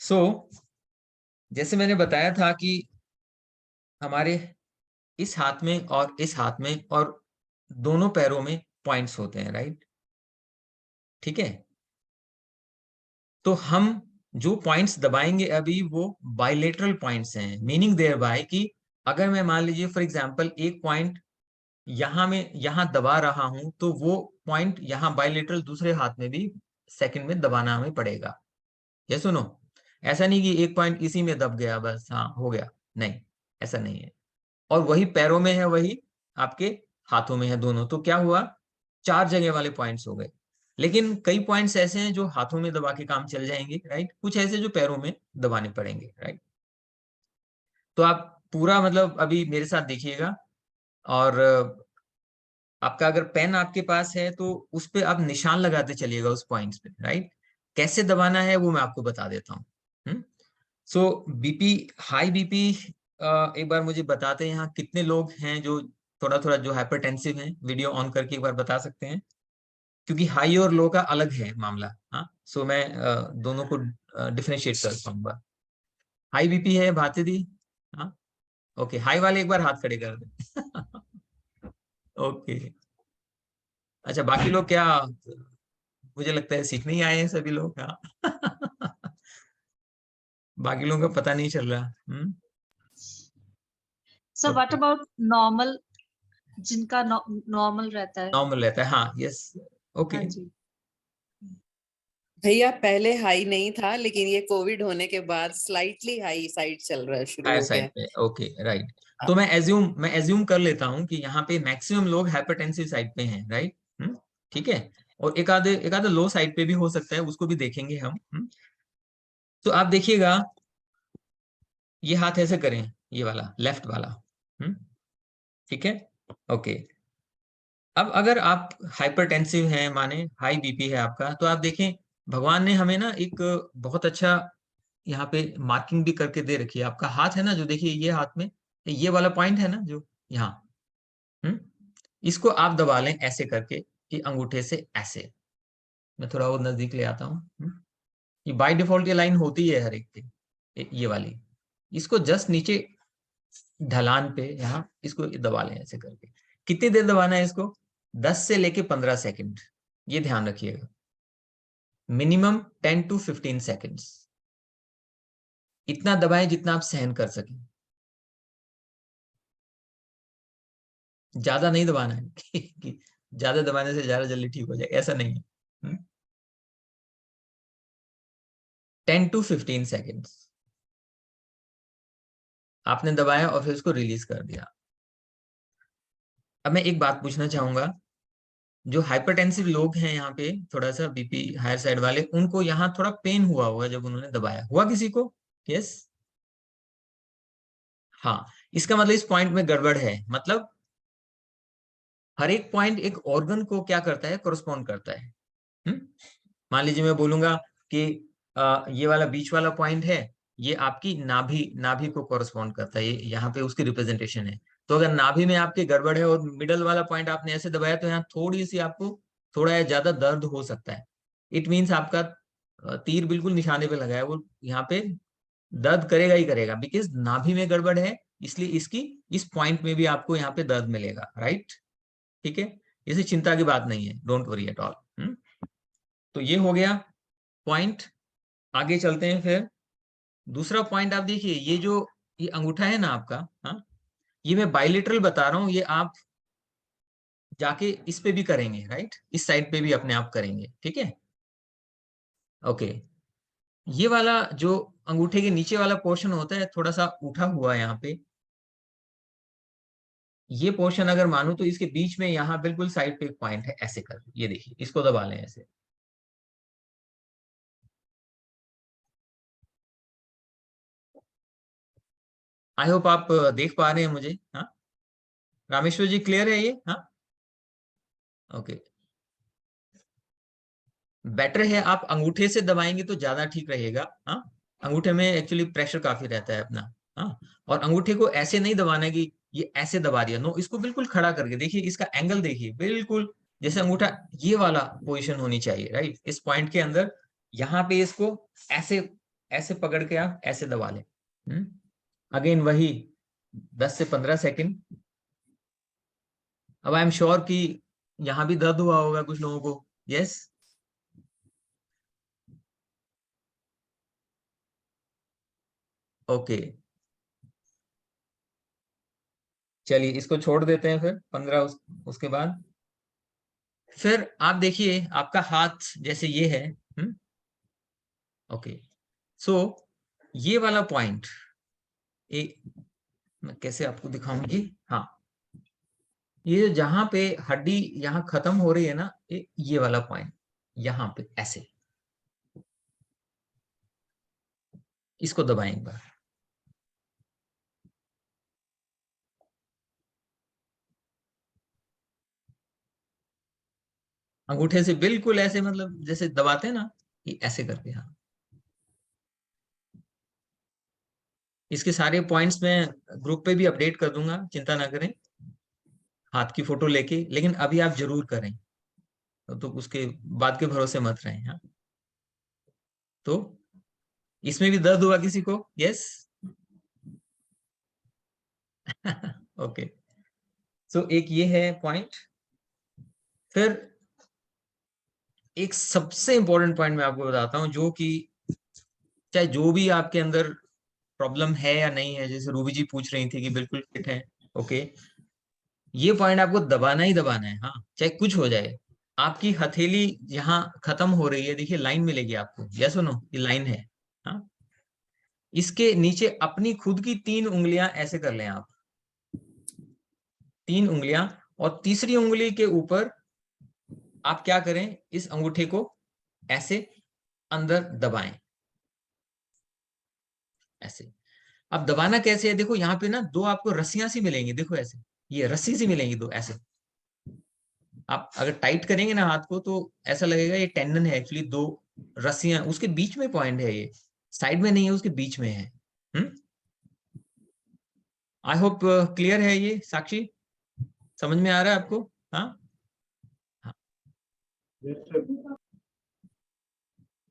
So जैसे मैंने बताया था कि हमारे इस हाथ में और इस हाथ में और दोनों पैरों में पॉइंट्स होते हैं, राइट, ठीक है। तो हम जो पॉइंट्स दबाएंगे अभी वो बाइलेटरल पॉइंट्स हैं, मीनिंग देयर बाय कि अगर मैं मान लीजिए फॉर एग्जांपल एक पॉइंट यहां में यहां दबा रहा हूं, तो वो पॉइंट यहां बाइलेटरल दूसरे हाथ में भी सेकंड में दबाना हमें पड़ेगा। ये सुनो, ऐसा नहीं कि एक पॉइंट इसी में दब गया बस हाँ हो गया, नहीं, ऐसा नहीं है। और वही पैरों में है, वही आपके हाथों में है, दोनों, तो क्या हुआ, चार जगह वाले पॉइंट्स हो गए। लेकिन कई पॉइंट्स ऐसे हैं जो हाथों में दबा के काम चल जाएंगे, राइट, कुछ ऐसे जो पैरों में दबाने पड़ेंगे, राइट। तो आप पूरा मतलब अभी मेरे साथ देखिएगा, और आपका अगर पेन आपके पास है तो उस पे आप निशान लगाते चलिएगा उस पॉइंट्स पे, राइट। कैसे दबाना है वो मैं आपको बता देता हूँ। सो बीपी, हाई बीपी, एक बार मुझे बताते हैं यहाँ कितने लोग हैं जो थोड़ा थोड़ा जो हाइपरटेंसिव हैं, वीडियो ऑन करके एक बार बता सकते हैं, क्योंकि हाई और लो का अलग है मामला। हाँ, सो मैं दोनों को डिफरेंशिएट कर पाऊंगा। हाई बीपी है भारती दी? हाँ, ओके, हाई वाले एक बार हाथ खड़े कर दे। ओके, अच्छा, बाकी लोग क्या, मुझे लगता है सीखने ही आए हैं सभी लोग, हाँ। बाकी लोगों का पता नहीं चल रहा। So what okay, about normal, जिनका नॉर्मल रहता है? नॉर्मल रहता है, हाँ, यस, ओके। हाँ जी। भैया पहले हाई नहीं था, लेकिन ये कोविड होने के बाद स्लाइटली हाई साइड चल रहा है, शुरू हायर हो गया साइड पे, ओके, राइट। हाँ। तो मैं एज्यूम कर लेता हूँ कि यहाँ पे मैक्सिमम लोग हाइपरटेंसिव साइड पे हैं, राइट। ठीक है, और एक आधे लो साइड पे भी हो सकता है, उसको भी देखेंगे हम। तो आप देखिएगा, ये हाथ ऐसे करें, ये वाला लेफ्ट वाला, ठीक है, ओके। अब अगर आप हाइपरटेंसिव हैं, माने हाई बीपी है आपका, तो आप देखें भगवान ने हमें ना एक बहुत अच्छा यहाँ पे मार्किंग भी करके दे रखी है। आपका हाथ है ना जो, देखिए ये हाथ में ये वाला पॉइंट है ना जो यहाँ, हम्म इसको आप दबा लें ऐसे करके, कि अंगूठे से ऐसे, मैं थोड़ा और नजदीक ले आता हूँ। ये बाय डिफॉल्ट ये लाइन होती है हर एक पे, ये वाली, इसको जस्ट नीचे ढलान पे यहाँ इसको दबा लें ऐसे करके। कितनी देर दबाना है इसको? 10 से लेके 15 सेकंड, ये ध्यान रखिएगा, मिनिमम 10 to 15 सेकंड्स, इतना दबाएं जितना आप सहन कर सकें, ज्यादा नहीं दबाना है कि ज्यादा दबाने से ज्यादा जल्दी ठीक हो जाए, ऐसा नहीं है। 10 to 15 सेकेंड्स आपने दबाया और फिर उसको रिलीज कर दिया। अब मैं एक बात पूछना चाहूंगा, जो हाइपरटेंसिव लोग हैं यहाँ पे, थोड़ा सा बीपी हायर साइड वाले, उनको यहाँ थोड़ा पेन हुआ होगा जब उन्होंने दबाया, हुआ किसी को? यस, हाँ, इसका मतलब इस पॉइंट में गड़बड़ है, मतलब हर एक पॉइंट एक ऑर्गन को क्या करता है, कोरस्पॉन्ड करता है। मान लीजिए मैं बोलूंगा कि ये वाला बीच वाला पॉइंट है, ये आपकी नाभि को कॉरस्पॉन्ड करता है, ये यहाँ पे उसकी रिप्रेजेंटेशन है। तो अगर नाभि में आपके गड़बड़ है और मिडल वाला पॉइंट आपने ऐसे दबाया तो यहाँ थोड़ी सी आपको थोड़ा या ज्यादा दर्द हो सकता है। इट मीन्स आपका तीर बिल्कुल निशाने पे लगा है, वो यहाँ पे दर्द करेगा ही करेगा, बिकॉज नाभि में गड़बड़ है, इसलिए इसकी इस पॉइंट में भी आपको यहाँ पे दर्द मिलेगा, राइट। ठीक है, इसे चिंता की बात नहीं है, डोंट वरी एट ऑल। तो ये हो गया पॉइंट। आगे चलते हैं फिर। दूसरा पॉइंट आप देखिए, ये जो ये अंगूठा है ना आपका, हाँ, ये मैं बाइलेटरल बता रहा हूं, ये आप जाके इस पे भी करेंगे, राइट, इस साइड पे भी अपने आप करेंगे, ठीक है। ओके, ये वाला जो अंगूठे के नीचे वाला पोर्शन होता है थोड़ा सा उठा हुआ है यहाँ पे, ये पोर्शन अगर मानो तो इसके बीच में यहाँ बिल्कुल साइड पे एक पॉइंट है, ऐसे कर, ये देखिए, इसको दबा लें ऐसे। आई होप आप देख पा रहे हैं मुझे, हाँ। रामेश्वर जी क्लियर है ये, हाँ। ओके, बेटर है आप अंगूठे से दबाएंगे तो ज्यादा ठीक रहेगा, हाँ। अंगूठे में एक्चुअली प्रेशर काफी रहता है अपना, हाँ। और अंगूठे को ऐसे नहीं दबाना कि ये ऐसे दबा दिया, नो, इसको बिल्कुल खड़ा करके देखिए, इसका एंगल देखिए, बिल्कुल जैसे अंगूठा ये वाला पोजीशन होनी चाहिए, राइट, इस पॉइंट के अंदर। यहाँ पे इसको ऐसे ऐसे पकड़ के आप ऐसे दबा लें। अगेन वही 10 से 15 सेकंड। अब आई एम श्योर कि यहाँ भी दर्द हुआ होगा कुछ लोगों को, यस। ओके, चलिए इसको छोड़ देते हैं फिर 15 उसके बाद। फिर आप देखिए आपका हाथ जैसे ये है, ओके। सो ये वाला पॉइंट, मैं कैसे आपको दिखाऊंगी, हाँ, ये जहां पे हड्डी यहाँ खत्म हो रही है ना, ये वाला पॉइंट यहाँ पे ऐसे, इसको दबाएं एक बार। अंगूठे से बिल्कुल ऐसे, मतलब जैसे दबाते हैं ना, ये ऐसे करके, हाँ। इसके सारे पॉइंट्स मैं ग्रुप पे भी अपडेट कर दूंगा, चिंता ना करें, हाथ की फोटो लेके, लेकिन अभी आप जरूर करें, तो उसके बाद के भरोसे मत रहें, हाँ। तो इसमें भी दर्द हुआ किसी को, यस। ओके, सो एक ये है पॉइंट। फिर एक सबसे इंपॉर्टेंट पॉइंट मैं आपको बताता हूं, जो कि चाहे जो भी आपके अंदर प्रॉब्लम है या नहीं है, जैसे रूबी जी पूछ रही थी कि बिल्कुल फिट है, ओके, ये पॉइंट आपको दबाना ही दबाना है, हाँ, चाहे कुछ हो जाए। आपकी हथेली यहाँ खत्म हो रही है, देखिए लाइन मिलेगी आपको, यस सुनो, ये लाइन है, हाँ। इसके नीचे अपनी खुद की 3 उंगलियां ऐसे कर लें आप, 3 उंगलियां, और तीसरी उंगली के ऊपर आप क्या करें, इस अंगूठे को ऐसे अंदर दबाएं, ऐसे। अब दबाना कैसे है, देखो यहाँ पे ना 2 आपको रस्सियां सी मिलेंगी, देखो ऐसे, ये रस्सी सी मिलेंगी 2 ऐसे। आप अगर टाइट करेंगे ना हाथ को तो ऐसा लगेगा ये टेंडन है, एक्चुअली 2 रस्सियां, उसके बीच में पॉइंट है, ये साइड में नहीं है, उसके बीच में है। आई होप क्लियर है ये, साक्षी, समझ में आ रहा है आपको, हाँ। हाँ,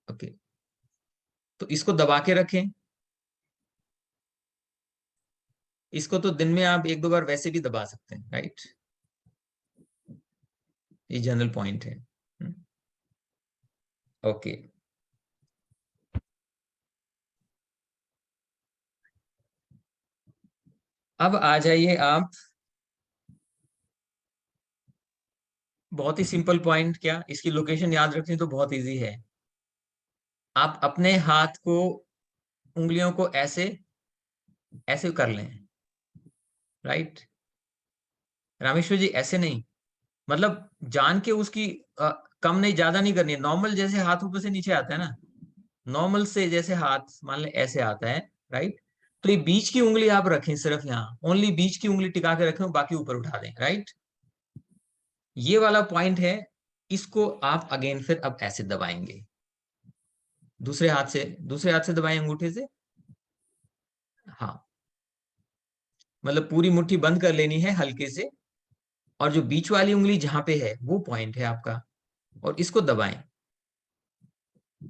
ओके, तो इसको दबा के रखें। इसको तो दिन में आप 1-2 बार वैसे भी दबा सकते हैं, राइट, ये जनरल पॉइंट है, ओके। अब आ जाइए आप, बहुत ही सिंपल पॉइंट, क्या इसकी लोकेशन याद रखनी तो बहुत इजी है। आप अपने हाथ को, उंगलियों को ऐसे ऐसे कर लें, राइट। रामेश्वर जी ऐसे नहीं, मतलब जान के उसकी कम नहीं ज्यादा नहीं करनी है, नॉर्मल जैसे हाथ ऊपर से नीचे आता है ना, नॉर्मल से जैसे हाथ मान ले ऐसे आता है, राइट। तो ये बीच की उंगली आप रखें, सिर्फ यहाँ ओनली बीच की उंगली टिका के रखें, बाकी ऊपर उठा दें, राइट। ये वाला पॉइंट है, इसको आप अगेन फिर अब ऐसे दबाएंगे, दूसरे हाथ से दबाएं अंगूठे से, हाँ, मतलब पूरी मुट्ठी बंद कर लेनी है हल्के से, और जो बीच वाली उंगली जहां पे है वो पॉइंट है आपका, और इसको दबाएं।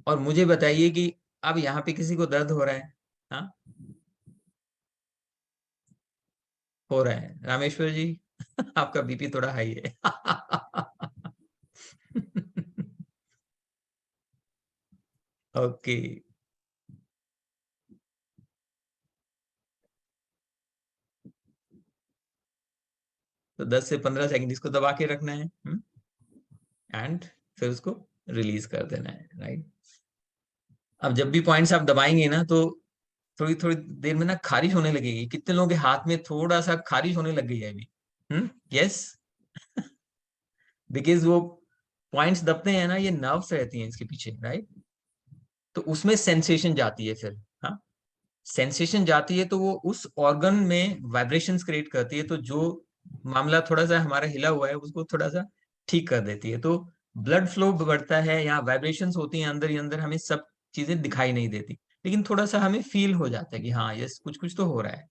और मुझे बताइए कि अब यहाँ पे किसी को दर्द हो रहा है? हाँ, हो रहा है रामेश्वर जी। आपका बीपी थोड़ा हाई है। ओके, तो 10 से 15 सेकंड इसको दबा के रखना है, एंड फिर उसको रिलीज कर देना है, राइट। अब जब भी पॉइंट्स आप दबाएंगे ना, तो थोड़ी थोड़ी देर में ना खारिश होने लगेगी। कितने लोगों के हाथ में थोड़ा सा खारिश होने लग गई है अभी? यस। बिकॉज वो पॉइंट्स दबते हैं ना, ये नर्व्स रहती हैं इसके पीछे, राइट। तो उसमें सेंसेशन जाती है फिर। हाँ, सेंसेशन जाती है तो वो उस ऑर्गन में वाइब्रेशंस क्रिएट करती है, तो जो मामला थोड़ा सा हमारा हिला हुआ है उसको थोड़ा सा ठीक कर देती है। तो ब्लड फ्लो बढ़ता है, यहाँ वाइब्रेशंस होती हैं अंदर ही अंदर, हमें सब चीजें दिखाई नहीं देती, लेकिन थोड़ा सा हमें फील हो जाता है कि हाँ यस, कुछ कुछ तो हो रहा है।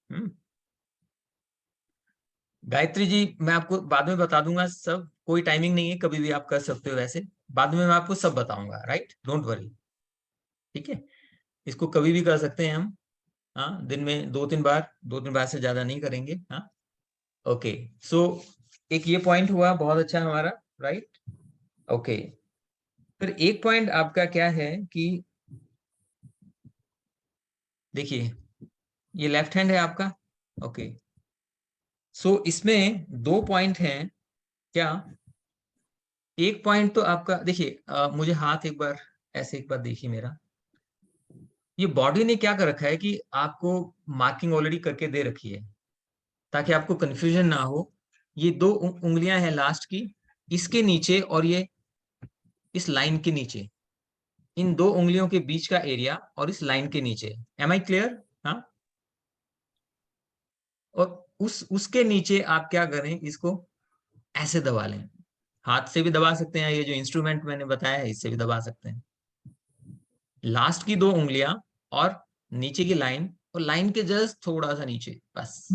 गायत्री जी, मैं आपको बाद में बता दूंगा सब, कोई टाइमिंग नहीं है, कभी भी आप कर सकते हो वैसे। बाद में मैं आपको सब बताऊंगा, राइट, डोंट वरी। ठीक है, इसको कभी भी कर सकते हैं हम। हाँ, दिन में 2-3 बार, 2-3 बार से ज्यादा नहीं करेंगे। हाँ, ओके। सो एक ये पॉइंट हुआ बहुत अच्छा हमारा, राइट। ओके, फिर एक पॉइंट आपका क्या है कि देखिए, ये लेफ्ट हैंड है आपका। ओके, सो इसमें 2 पॉइंट हैं क्या? एक पॉइंट तो आपका देखिए, मुझे हाथ एक बार ऐसे एक बार देखिए मेरा। ये बॉडी ने क्या कर रखा है कि आपको मार्किंग ऑलरेडी करके दे रखी है, ताकि आपको कंफ्यूजन ना हो। ये 2 उंगलियां हैं लास्ट की, इसके नीचे और ये इस लाइन के नीचे, इन 2 उंगलियों के बीच का एरिया और इस लाइन के नीचे। Am I clear? हाँ, और उसके नीचे आप क्या करें, इसको ऐसे दबा लें। हाथ से भी दबा सकते हैं, ये जो इंस्ट्रूमेंट मैंने बताया है इससे भी दबा सकते हैं। लास्ट की 2 उंगलियां और नीचे की लाइन, और लाइन के जस्ट थोड़ा सा नीचे, बस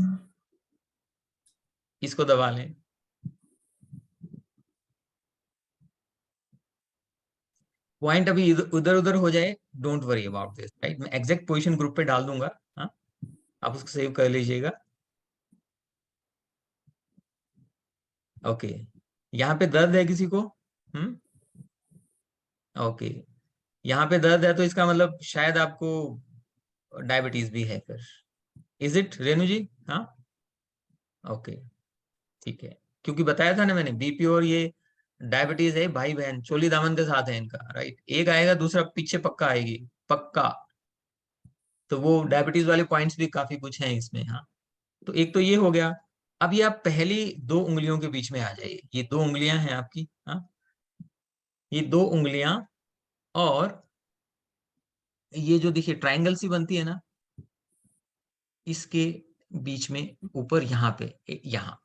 इसको दबा लें। पॉइंट अभी उधर उधर हो जाए, don't worry about this, right. मैं एग्जैक्ट पोजीशन ग्रुप पे डाल दूंगा। हाँ, आप उसको सेव कर लीजिएगा। ओके, यहाँ पे दर्द है किसी को? हम्म, ओके, यहाँ पे दर्द है तो इसका मतलब शायद आपको डायबिटीज भी है फिर। इज इट रेणु जी? हाँ, ओके, ठीक है। क्योंकि बताया था ना मैंने, बीपी और ये डायबिटीज है भाई बहन, चोली दामन के साथ है इनका, राइट। एक आएगा दूसरा पीछे पक्का आएगी, पक्का। तो वो डायबिटीज वाले पॉइंट्स भी काफी कुछ हैं इसमें। हाँ, तो एक तो ये हो गया। अब ये आप पहली 2 उंगलियों के बीच में आ जाइए। ये 2 उंगलियां हैं आपकी। हाँ, ये 2 उंगलियां, और ये जो देखिए ट्रायंगल सी बनती है ना, इसके बीच में ऊपर यहाँ पे, यहाँ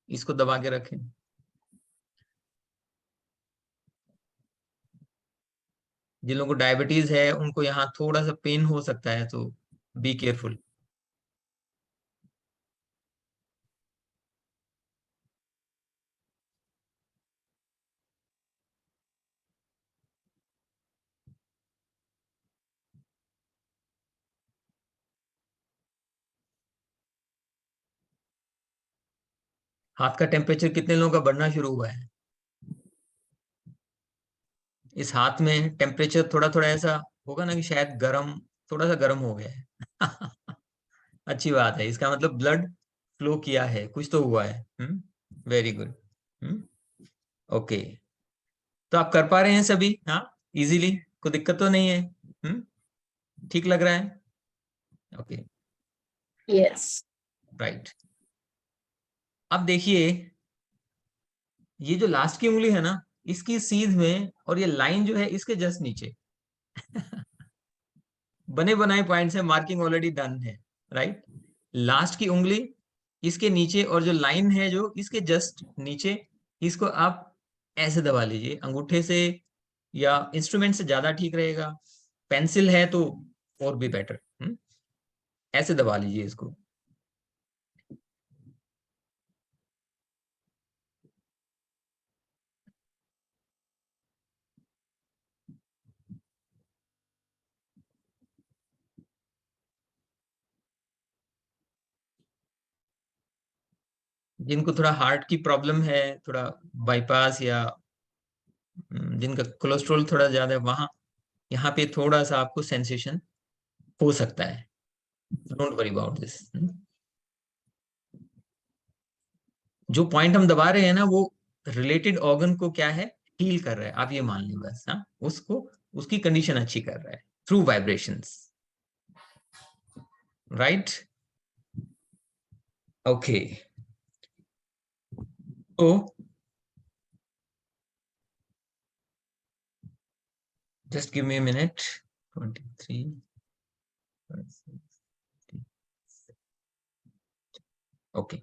इसको दबा के रखें। जिन लोगों को डायबिटीज है उनको यहाँ थोड़ा सा पेन हो सकता है, तो बी केयरफुल। हाथ का टेम्परेचर कितने लोगों का बढ़ना शुरू हुआ है? इस हाथ में टेम्परेचर थोड़ा थोड़ा ऐसा होगा ना कि शायद गर्म, थोड़ा सा गर्म हो गया है। अच्छी बात है, इसका मतलब ब्लड फ्लो किया है, कुछ तो हुआ है। Very good. ओके, तो आप कर पा रहे हैं सभी? हाँ, इजीली, कोई दिक्कत तो नहीं है? ठीक लग रहा है? Okay, yes. राइट। अब देखिए, ये जो लास्ट की उंगली है ना, इसकी सीध में, और ये लाइन जो है इसके जस्ट नीचे, बने बनाए पॉइंट है, मार्किंग ऑलरेडी डन है, राइट। लास्ट की उंगली इसके नीचे, और जो लाइन है जो इसके जस्ट नीचे, इसको आप ऐसे दबा लीजिए अंगूठे से, या इंस्ट्रूमेंट से ज्यादा ठीक रहेगा, पेंसिल है तो और भी बेटर। ऐसे दबा लीजिए इसको। जिनको थोड़ा हार्ट की प्रॉब्लम है, थोड़ा बाईपास, या जिनका कोलेस्ट्रॉल थोड़ा ज्यादा है, वहां यहाँ पे थोड़ा सा आपको सेंसेशन हो सकता है। Don't worry about this. जो पॉइंट हम दबा रहे हैं ना, वो रिलेटेड ऑर्गन को क्या है, हील कर रहा है, आप ये मान लें बस। हाँ, उसको, उसकी कंडीशन अच्छी कर रहा है थ्रू वाइब्रेशंस, राइट। ओके, तो just give me a minute. 23. Okay,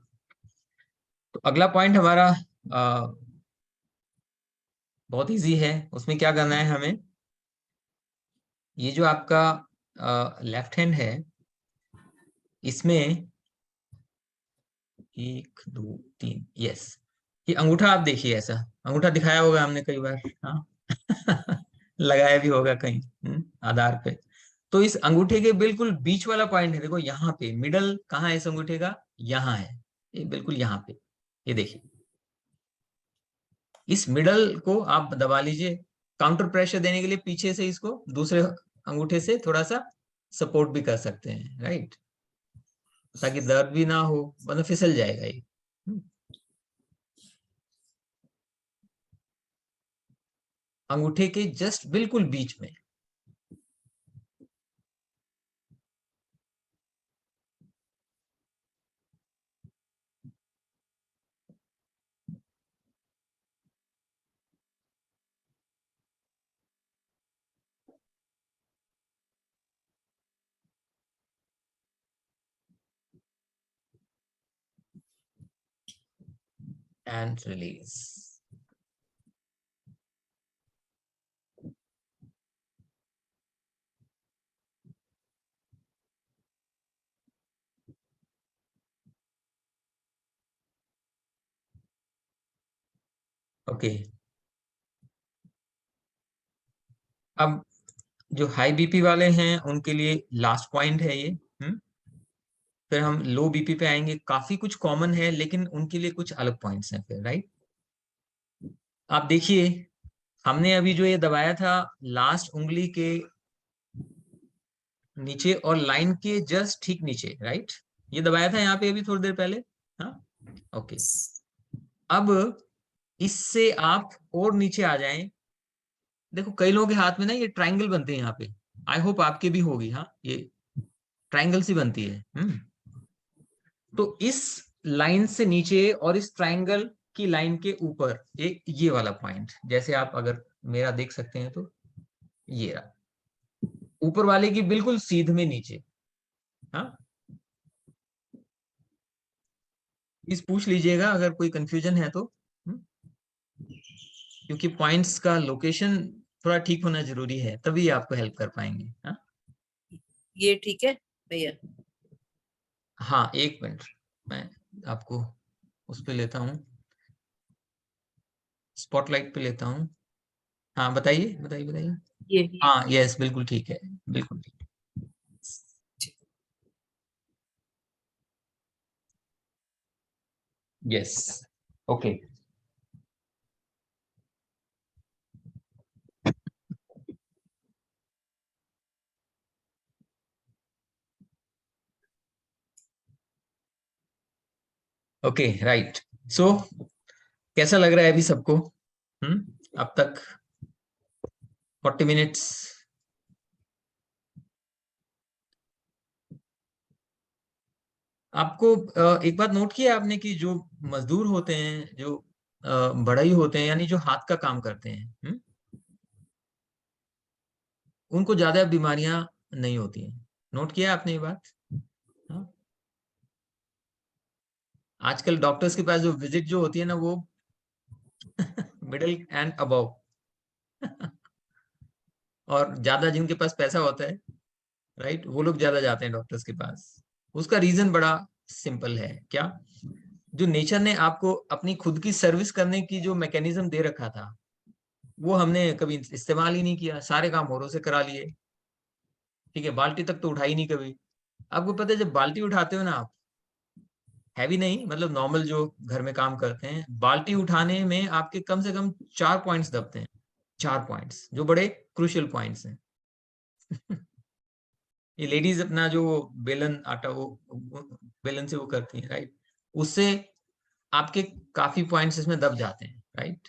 तो अगला पॉइंट हमारा बहुत इजी है। उसमें क्या करना है हमें, ये जो आपका लेफ्ट हैंड है, इसमें 1 2 3, यस, ये अंगूठा आप देखिए, ऐसा अंगूठा दिखाया होगा हमने कई बार। हाँ लगाया भी होगा कहीं आधार पे। तो इस अंगूठे के बिल्कुल बीच वाला पॉइंट है, देखो यहाँ पे मिडल कहाँ है इस अंगूठे का, यहाँ है, ये बिल्कुल यहाँ पे, ये देखिए। इस मिडल को आप दबा लीजिए, काउंटर प्रेशर देने के लिए पीछे से इसको दूसरे अंगूठे से थोड़ा सा सपोर्ट भी कर सकते हैं, राइट, ताकि दर्द भी ना हो, वरना फिसल जाएगा ये। अंगूठे के जस्ट बिल्कुल बीच में। And release. ओके, अब जो हाई बीपी वाले हैं उनके लिए लास्ट पॉइंट है ये। फिर हम लो बीपी पे आएंगे, काफी कुछ कॉमन है लेकिन उनके लिए कुछ अलग पॉइंट्स हैं फिर, राइट। आप देखिए, हमने अभी जो ये दबाया था लास्ट उंगली के नीचे और लाइन के जस्ट ठीक नीचे, राइट, ये दबाया था यहाँ पे अभी थोड़ी देर पहले। हाँ, ओके, अब इससे आप और नीचे आ जाएं। देखो कई लोगों के हाथ में ना ये ट्रायंगल बनते हैं यहाँ पे, आई होप आपके भी होगी। हाँ, ये ट्रायंगल सी बनती है। तो इस लाइन से नीचे और इस ट्रायंगल की लाइन के ऊपर एक ये वाला पॉइंट, जैसे आप अगर मेरा देख सकते हैं तो ये रहा, ऊपर वाले की बिल्कुल सीध में नीचे। हाँ, प्लीज पूछ लीजिएगा अगर कोई कंफ्यूजन है तो। क्योंकि पॉइंट्स का लोकेशन थोड़ा ठीक होना जरूरी है, तभी आपको हेल्प कर पाएंगे। हाँ, ये ठीक है भैया? हाँ, एक मिनट, मैं आपको उस पे लेता हूँ, स्पॉटलाइट पे लेता हूँ। हाँ, बताइए बताइए बताइए। ये हाँ, यस, बिल्कुल ठीक है, बिल्कुल ठीक। Yes, okay. Okay, right. So कैसा लग रहा है अभी सबको? अब तक 40 मिनट्स। आपको एक बात नोट किया आपने कि जो मजदूर होते हैं, जो बढ़ई होते हैं, यानी जो हाथ का काम करते हैं, उनको ज्यादा बीमारियां नहीं होती हैं। नोट किया आपने ये बात? हाँ? आजकल डॉक्टर्स के पास जो विजिट जो होती है ना, वो मिडिल एंड अबव और ज्यादा जिनके पास पैसा होता है, राइट, वो लोग ज्यादा जाते हैं डॉक्टर्स के पास। उसका रीजन बड़ा सिंपल है, क्या, जो नेचर ने आपको अपनी खुद की सर्विस करने की जो मैकेनिज्म दे रखा था, वो हमने कभी इस्तेमाल ही नहीं किया, सारे काम औरों से करा लिए। ठीक है, बाल्टी तक तो उठाई नहीं कभी। आपको पता है जब बाल्टी उठाते हो ना आप, हैवी नहीं, मतलब नॉर्मल जो घर में काम करते हैं, बाल्टी उठाने में आपके कम से कम 4 पॉइंट्स दबते हैं, 4 पॉइंट्स जो बड़े क्रूशियल पॉइंट्स हैं। ये लेडीज अपना जो बेलन आटा वो बेलन से वो करती हैं, राइट, उससे आपके काफी पॉइंट्स इसमें दब जाते हैं, राइट।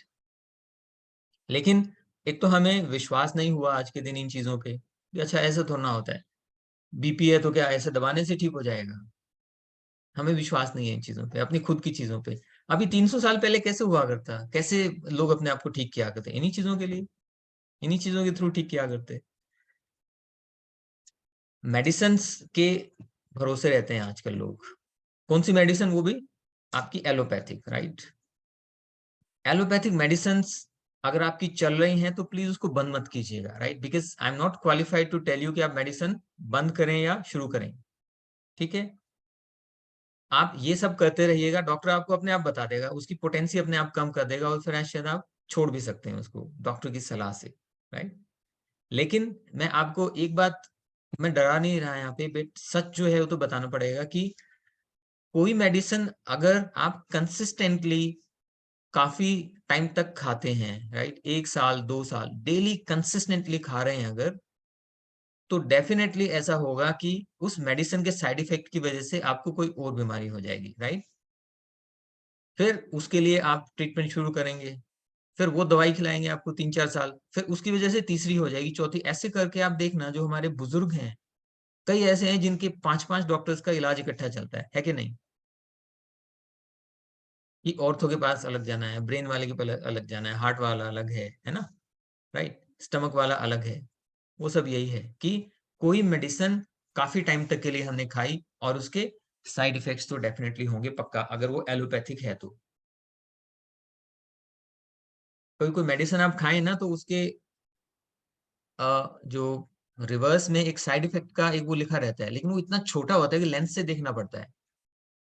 लेकिन एक तो हमें विश्वास नहीं हुआ आज के दिन इन चीजों पे कि अच्छा ऐसा थोड़ा ना होता है, बीपी है तो क्या ऐसे दबाने से ठीक हो जाएगा। हमें विश्वास नहीं है इन चीजों पे, अपनी खुद की चीजों पे। अभी 300 साल पहले कैसे हुआ करता, कैसे लोग अपने आप को ठीक किया करते, इन्हीं चीजों के लिए, इन्हीं चीजों के थ्रू ठीक किया करते। मेडिसिन के भरोसे रहते हैं आजकल लोग। कौन सी मेडिसिन, वो भी आपकी एलोपैथिक, राइट। एलोपैथिक मेडिसिन अगर आपकी चल रही हैं तो प्लीज उसको बंद मत कीजिएगा, right, because I am not qualified to tell you कि आप मेडिसिन बंद करें या शुरू करें। ठीक है, आप ये सब करते रहिएगा, डॉक्टर आपको अपने आप बता देगा, उसकी पोटेंसी अपने आप कम कर देगा, और फिर शायद आप छोड़ भी सकते हैं उसको डॉक्टर की सलाह से, राइट। लेकिन मैं आपको एक बात, मैं डरा नहीं रहा यहाँ पे, बट सच जो है वो तो बताना पड़ेगा कि कोई मेडिसिन अगर आप कंसिस्टेंटली काफी टाइम तक खाते हैं, राइट, 1 साल 2 साल डेली कंसिस्टेंटली खा रहे हैं अगर, तो डेफिनेटली ऐसा होगा कि उस मेडिसिन के साइड इफेक्ट की वजह से आपको कोई और बीमारी हो जाएगी, राइट। फिर उसके लिए आप ट्रीटमेंट शुरू करेंगे, फिर वो दवाई खिलाएंगे आपको 3-4 साल, फिर उसकी वजह से तीसरी हो जाएगी, चौथी, ऐसे करके आप देखना जो हमारे बुजुर्ग हैं, कई ऐसे हैं जिनके 5-5 डॉक्टर्स का इलाज इकट्ठा चलता है कि नहीं। ये ऑर्थो के पास अलग जाना है, ब्रेन वाले के पास अलग जाना है, हार्ट वाला अलग है ना, राइट, स्टमक वाला अलग है। वो सब यही है कि कोई मेडिसिन काफी टाइम तक के लिए हमने खाई और उसके साइड इफेक्ट्स तो डेफिनेटली होंगे पक्का, अगर वो एलोपैथिक है तो। कोई मेडिसिन आप खाएं ना तो उसके जो रिवर्स में एक साइड इफेक्ट का एक वो लिखा रहता है, लेकिन वो इतना छोटा होता है कि लेंस से देखना पड़ता है।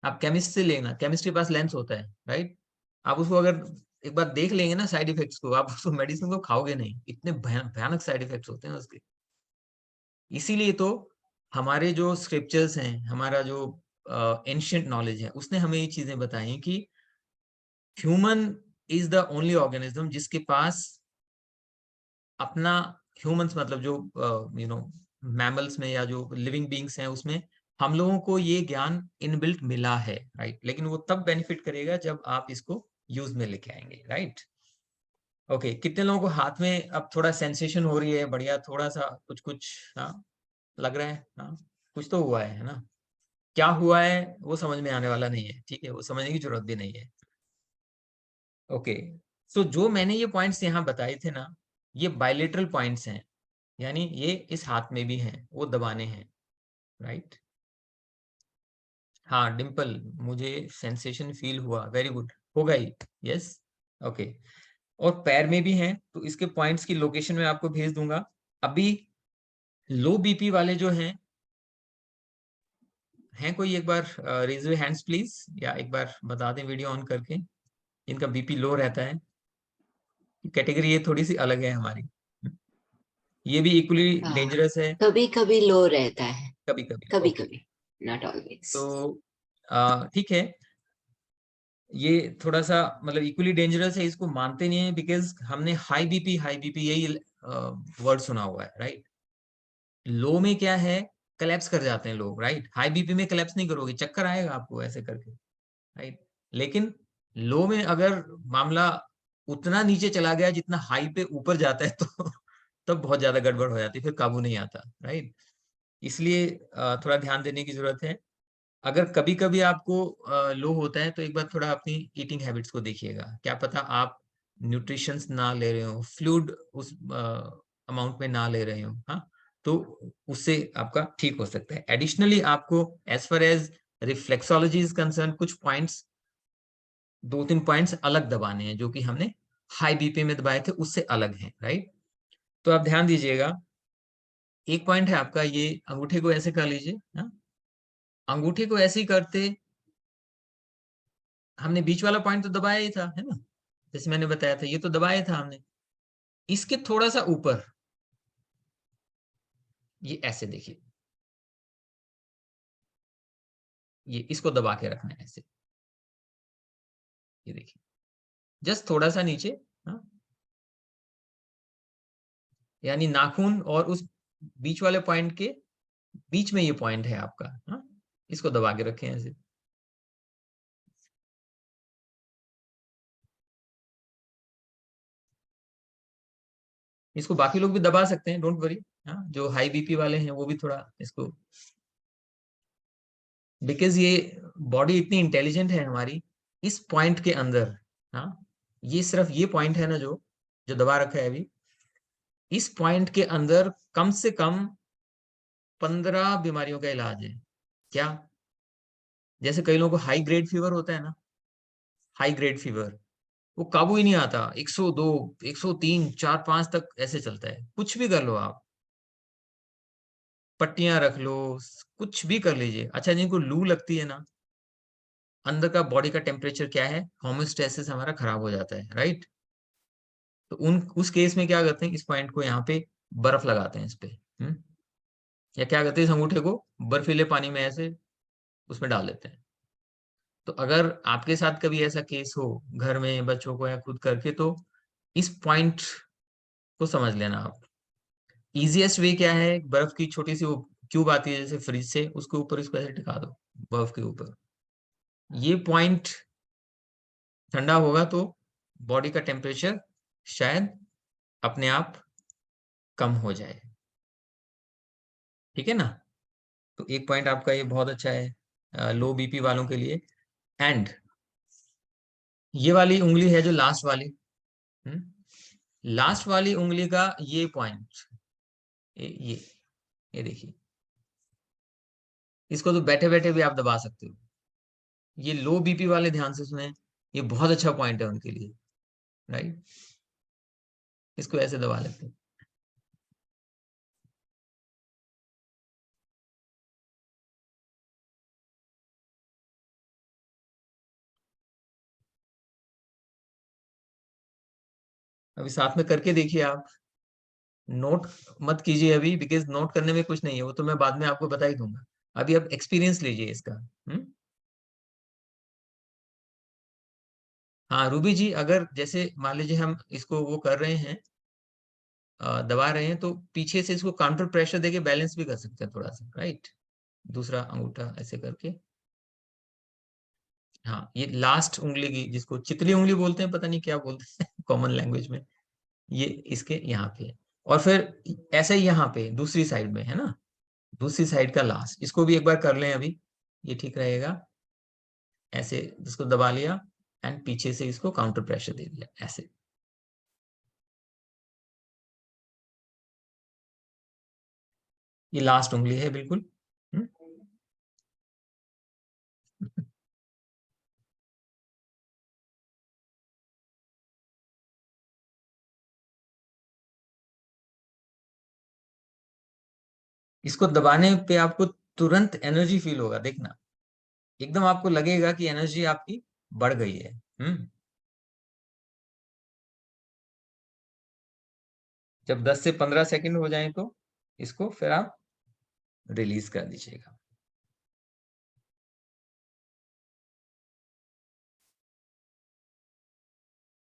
आप केमिस्ट से लेना, केमिस्ट के पास लेंस होता है, राइट। आप उसको अगर एक बार देख लेंगे ना साइड इफेक्ट्स को, आप उसको मेडिसिन को खाओगे नहीं, इतने भयानक साइड इफेक्ट्स होते हैं उसके। इसीलिए तो हमारे जो स्क्रिप्चर्स हैं, हमारा जो एंशियंट नॉलेज है, उसने हमें ये चीजें बताई कि human is the only organism जिसके पास अपना, ह्यूमंस मतलब जो मैमल्स में या जो लिविंग बींग्स हैं उसमें हम लोगों को ये ज्ञान इनबिल्ट मिला है, राइट। लेकिन वो तब बेनिफिट करेगा जब आप इसको यूज में लेके आएंगे, राइट। ओके, कितने लोगों को हाथ में अब थोड़ा सेंसेशन हो रही है, बढ़िया, थोड़ा सा कुछ कुछ, हाँ, लग रहा है, हाँ, कुछ तो हुआ है ना। क्या हुआ है वो समझ में आने वाला नहीं है, ठीक है, वो समझने की जरूरत भी नहीं है। ओके, सो जो मैंने ये पॉइंट्स यहाँ बताए थे ना, ये बायलेटरल पॉइंट्स हैं, यानी ये इस हाथ में भी हैं, वो दबाने हैं, राइट। हाँ डिम्पल, मुझे सेंसेशन फील हुआ, वेरी गुड, होगा ही, यस, ओके। और पैर में भी हैं, तो इसके पॉइंट्स की लोकेशन में आपको भेज दूंगा। अभी लो बीपी वाले जो हैं कोई एक बार रेज योर हैंड्स प्लीज, या एक बार बता दें वीडियो ऑन करके, इनका बीपी लो रहता है। कैटेगरी ये थोड़ी सी अलग है हमारी, ये भी इक्वली डेंजरस है, कभी कभी लो रहता है, कभी कभी, कभी ओके। कभी, नॉट ऑलवेज। तो ठीक है, ये थोड़ा सा मतलब इक्वली डेंजरस है, इसको मानते नहीं है बिकॉज हमने हाई बीपी यही वर्ड सुना हुआ है, राइट। लो में क्या है, कलेप्स कर जाते हैं लोग, राइट। हाई बीपी में कलेप्स नहीं करोगे, चक्कर आएगा आपको ऐसे करके, राइट। लेकिन लो में अगर मामला उतना नीचे चला गया जितना हाई पे ऊपर जाता है तो तब बहुत ज्यादा गड़बड़ हो जाती है, फिर काबू नहीं आता, राइट। इसलिए थोड़ा ध्यान देने की जरूरत है। अगर कभी कभी आपको लो होता है तो एक बार थोड़ा अपनी ईटिंग हैबिट्स को देखिएगा, क्या पता आप न्यूट्रिशंस ना ले रहे हो, फ्लूइड उस अमाउंट में ना ले रहे हो, हाँ, तो उससे आपका ठीक हो सकता है। एडिशनली आपको as far as reflexology is concern, कुछ पॉइंट्स, 2-3 पॉइंट्स अलग दबाने हैं जो कि हमने हाई बीपी में दबाए थे, उससे अलग हैं, राइट। तो आप ध्यान दीजिएगा, एक पॉइंट है आपका, ये अंगूठे को ऐसे कर लीजिए। हाँ, अंगूठे को ऐसे ही करते हमने बीच वाला पॉइंट तो दबाया ही था, है ना, जैसे मैंने बताया था, ये तो दबाया था हमने। इसके थोड़ा सा ऊपर ये ऐसे देखिए, ये इसको दबा के रखना है ऐसे, ये देखिए, जस्ट थोड़ा सा नीचे। हाँ, यानी नाखून और उस बीच वाले पॉइंट के बीच में ये पॉइंट है आपका। हाँ, इसको दबा के रखें ऐसे। इसको बाकी लोग भी दबा सकते हैं, डोंट वरी। हाँ, जो हाई बीपी वाले हैं वो भी थोड़ा इसको, बिकॉज ये बॉडी इतनी इंटेलिजेंट है हमारी, इस पॉइंट के अंदर। हाँ, ये सिर्फ ये पॉइंट है ना जो जो दबा रखा है अभी, इस पॉइंट के अंदर कम से कम 15 बीमारियों का इलाज है। क्या? जैसे कई लोगों को हाई ग्रेड फीवर होता है ना, हाई ग्रेड फीवर, वो काबू ही नहीं आता, 102, 103, 4, 5 तक ऐसे चलता है। कुछ भी कर लो आप, पट्टियां रख लो, कुछ भी कर लीजिए। अच्छा, जिनको लू लगती है ना, अंदर का बॉडी का टेम्परेचर क्या है, होमोस्टेसिस हमारा खराब हो जाता है, राइट। तो उन उस केस में क्या करते हैं, इस पॉइंट को यहाँ पे बर्फ लगाते हैं इस पे। या क्या करते हैं, इस अंगूठे को बर्फीले पानी में ऐसे उसमें डाल देते हैं। तो अगर आपके साथ कभी ऐसा केस हो घर में बच्चों को या खुद करके, तो इस पॉइंट को समझ लेना आप। इजीएस्ट वे क्या है, बर्फ की छोटी सी वो क्यूब आती है जैसे फ्रिज से, उसके ऊपर इसको ऐसे टिका दो, बर्फ के ऊपर। ये पॉइंट ठंडा होगा तो बॉडी का टेम्परेचर शायद अपने आप कम हो जाए। ठीक है ना। तो एक पॉइंट आपका ये बहुत अच्छा है लो बीपी वालों के लिए। एंड ये वाली उंगली है जो लास्ट वाली, लास्ट वाली उंगली का ये पॉइंट, ये देखिए, इसको तो बैठे बैठे भी आप दबा सकते हो। ये लो बीपी वाले ध्यान से सुने, ये बहुत अच्छा पॉइंट है उनके लिए, राइट। इसको ऐसे दबा लेते हैं। अभी साथ में करके देखिए आप, नोट मत कीजिए अभी, बिकॉज नोट करने में कुछ नहीं है, वो तो मैं बाद में आपको बता ही दूंगा। अभी आप एक्सपीरियंस लीजिए इसका। हाँ रूबी जी, अगर जैसे मान लीजिए हम इसको वो कर रहे हैं, दबा रहे हैं, तो पीछे से इसको काउंटर प्रेशर देके बैलेंस भी कर सकते हैं थोड़ा सा, राइट। दूसरा अंगूठा ऐसे करके। हाँ, ये लास्ट उंगली की, जिसको चितली उंगली बोलते हैं, पता नहीं क्या बोलते हैं कॉमन लैंग्वेज में, ये इसके यहाँ पे है। और फिर ऐसे ही यहाँ पे दूसरी साइड में है ना, दूसरी साइड का लास्ट, इसको भी एक बार कर लें अभी, ये ठीक रहेगा। ऐसे इसको दबा लिया एंड पीछे से इसको काउंटर प्रेशर दे दिया ऐसे। ये लास्ट उंगली है बिल्कुल। हम्म? इसको दबाने पे आपको तुरंत एनर्जी फील होगा, देखना, एकदम आपको लगेगा कि एनर्जी आपकी बढ़ गई है। जब 10 से 15 सेकंड हो जाए तो इसको फिर आप रिलीज कर दीजिएगा।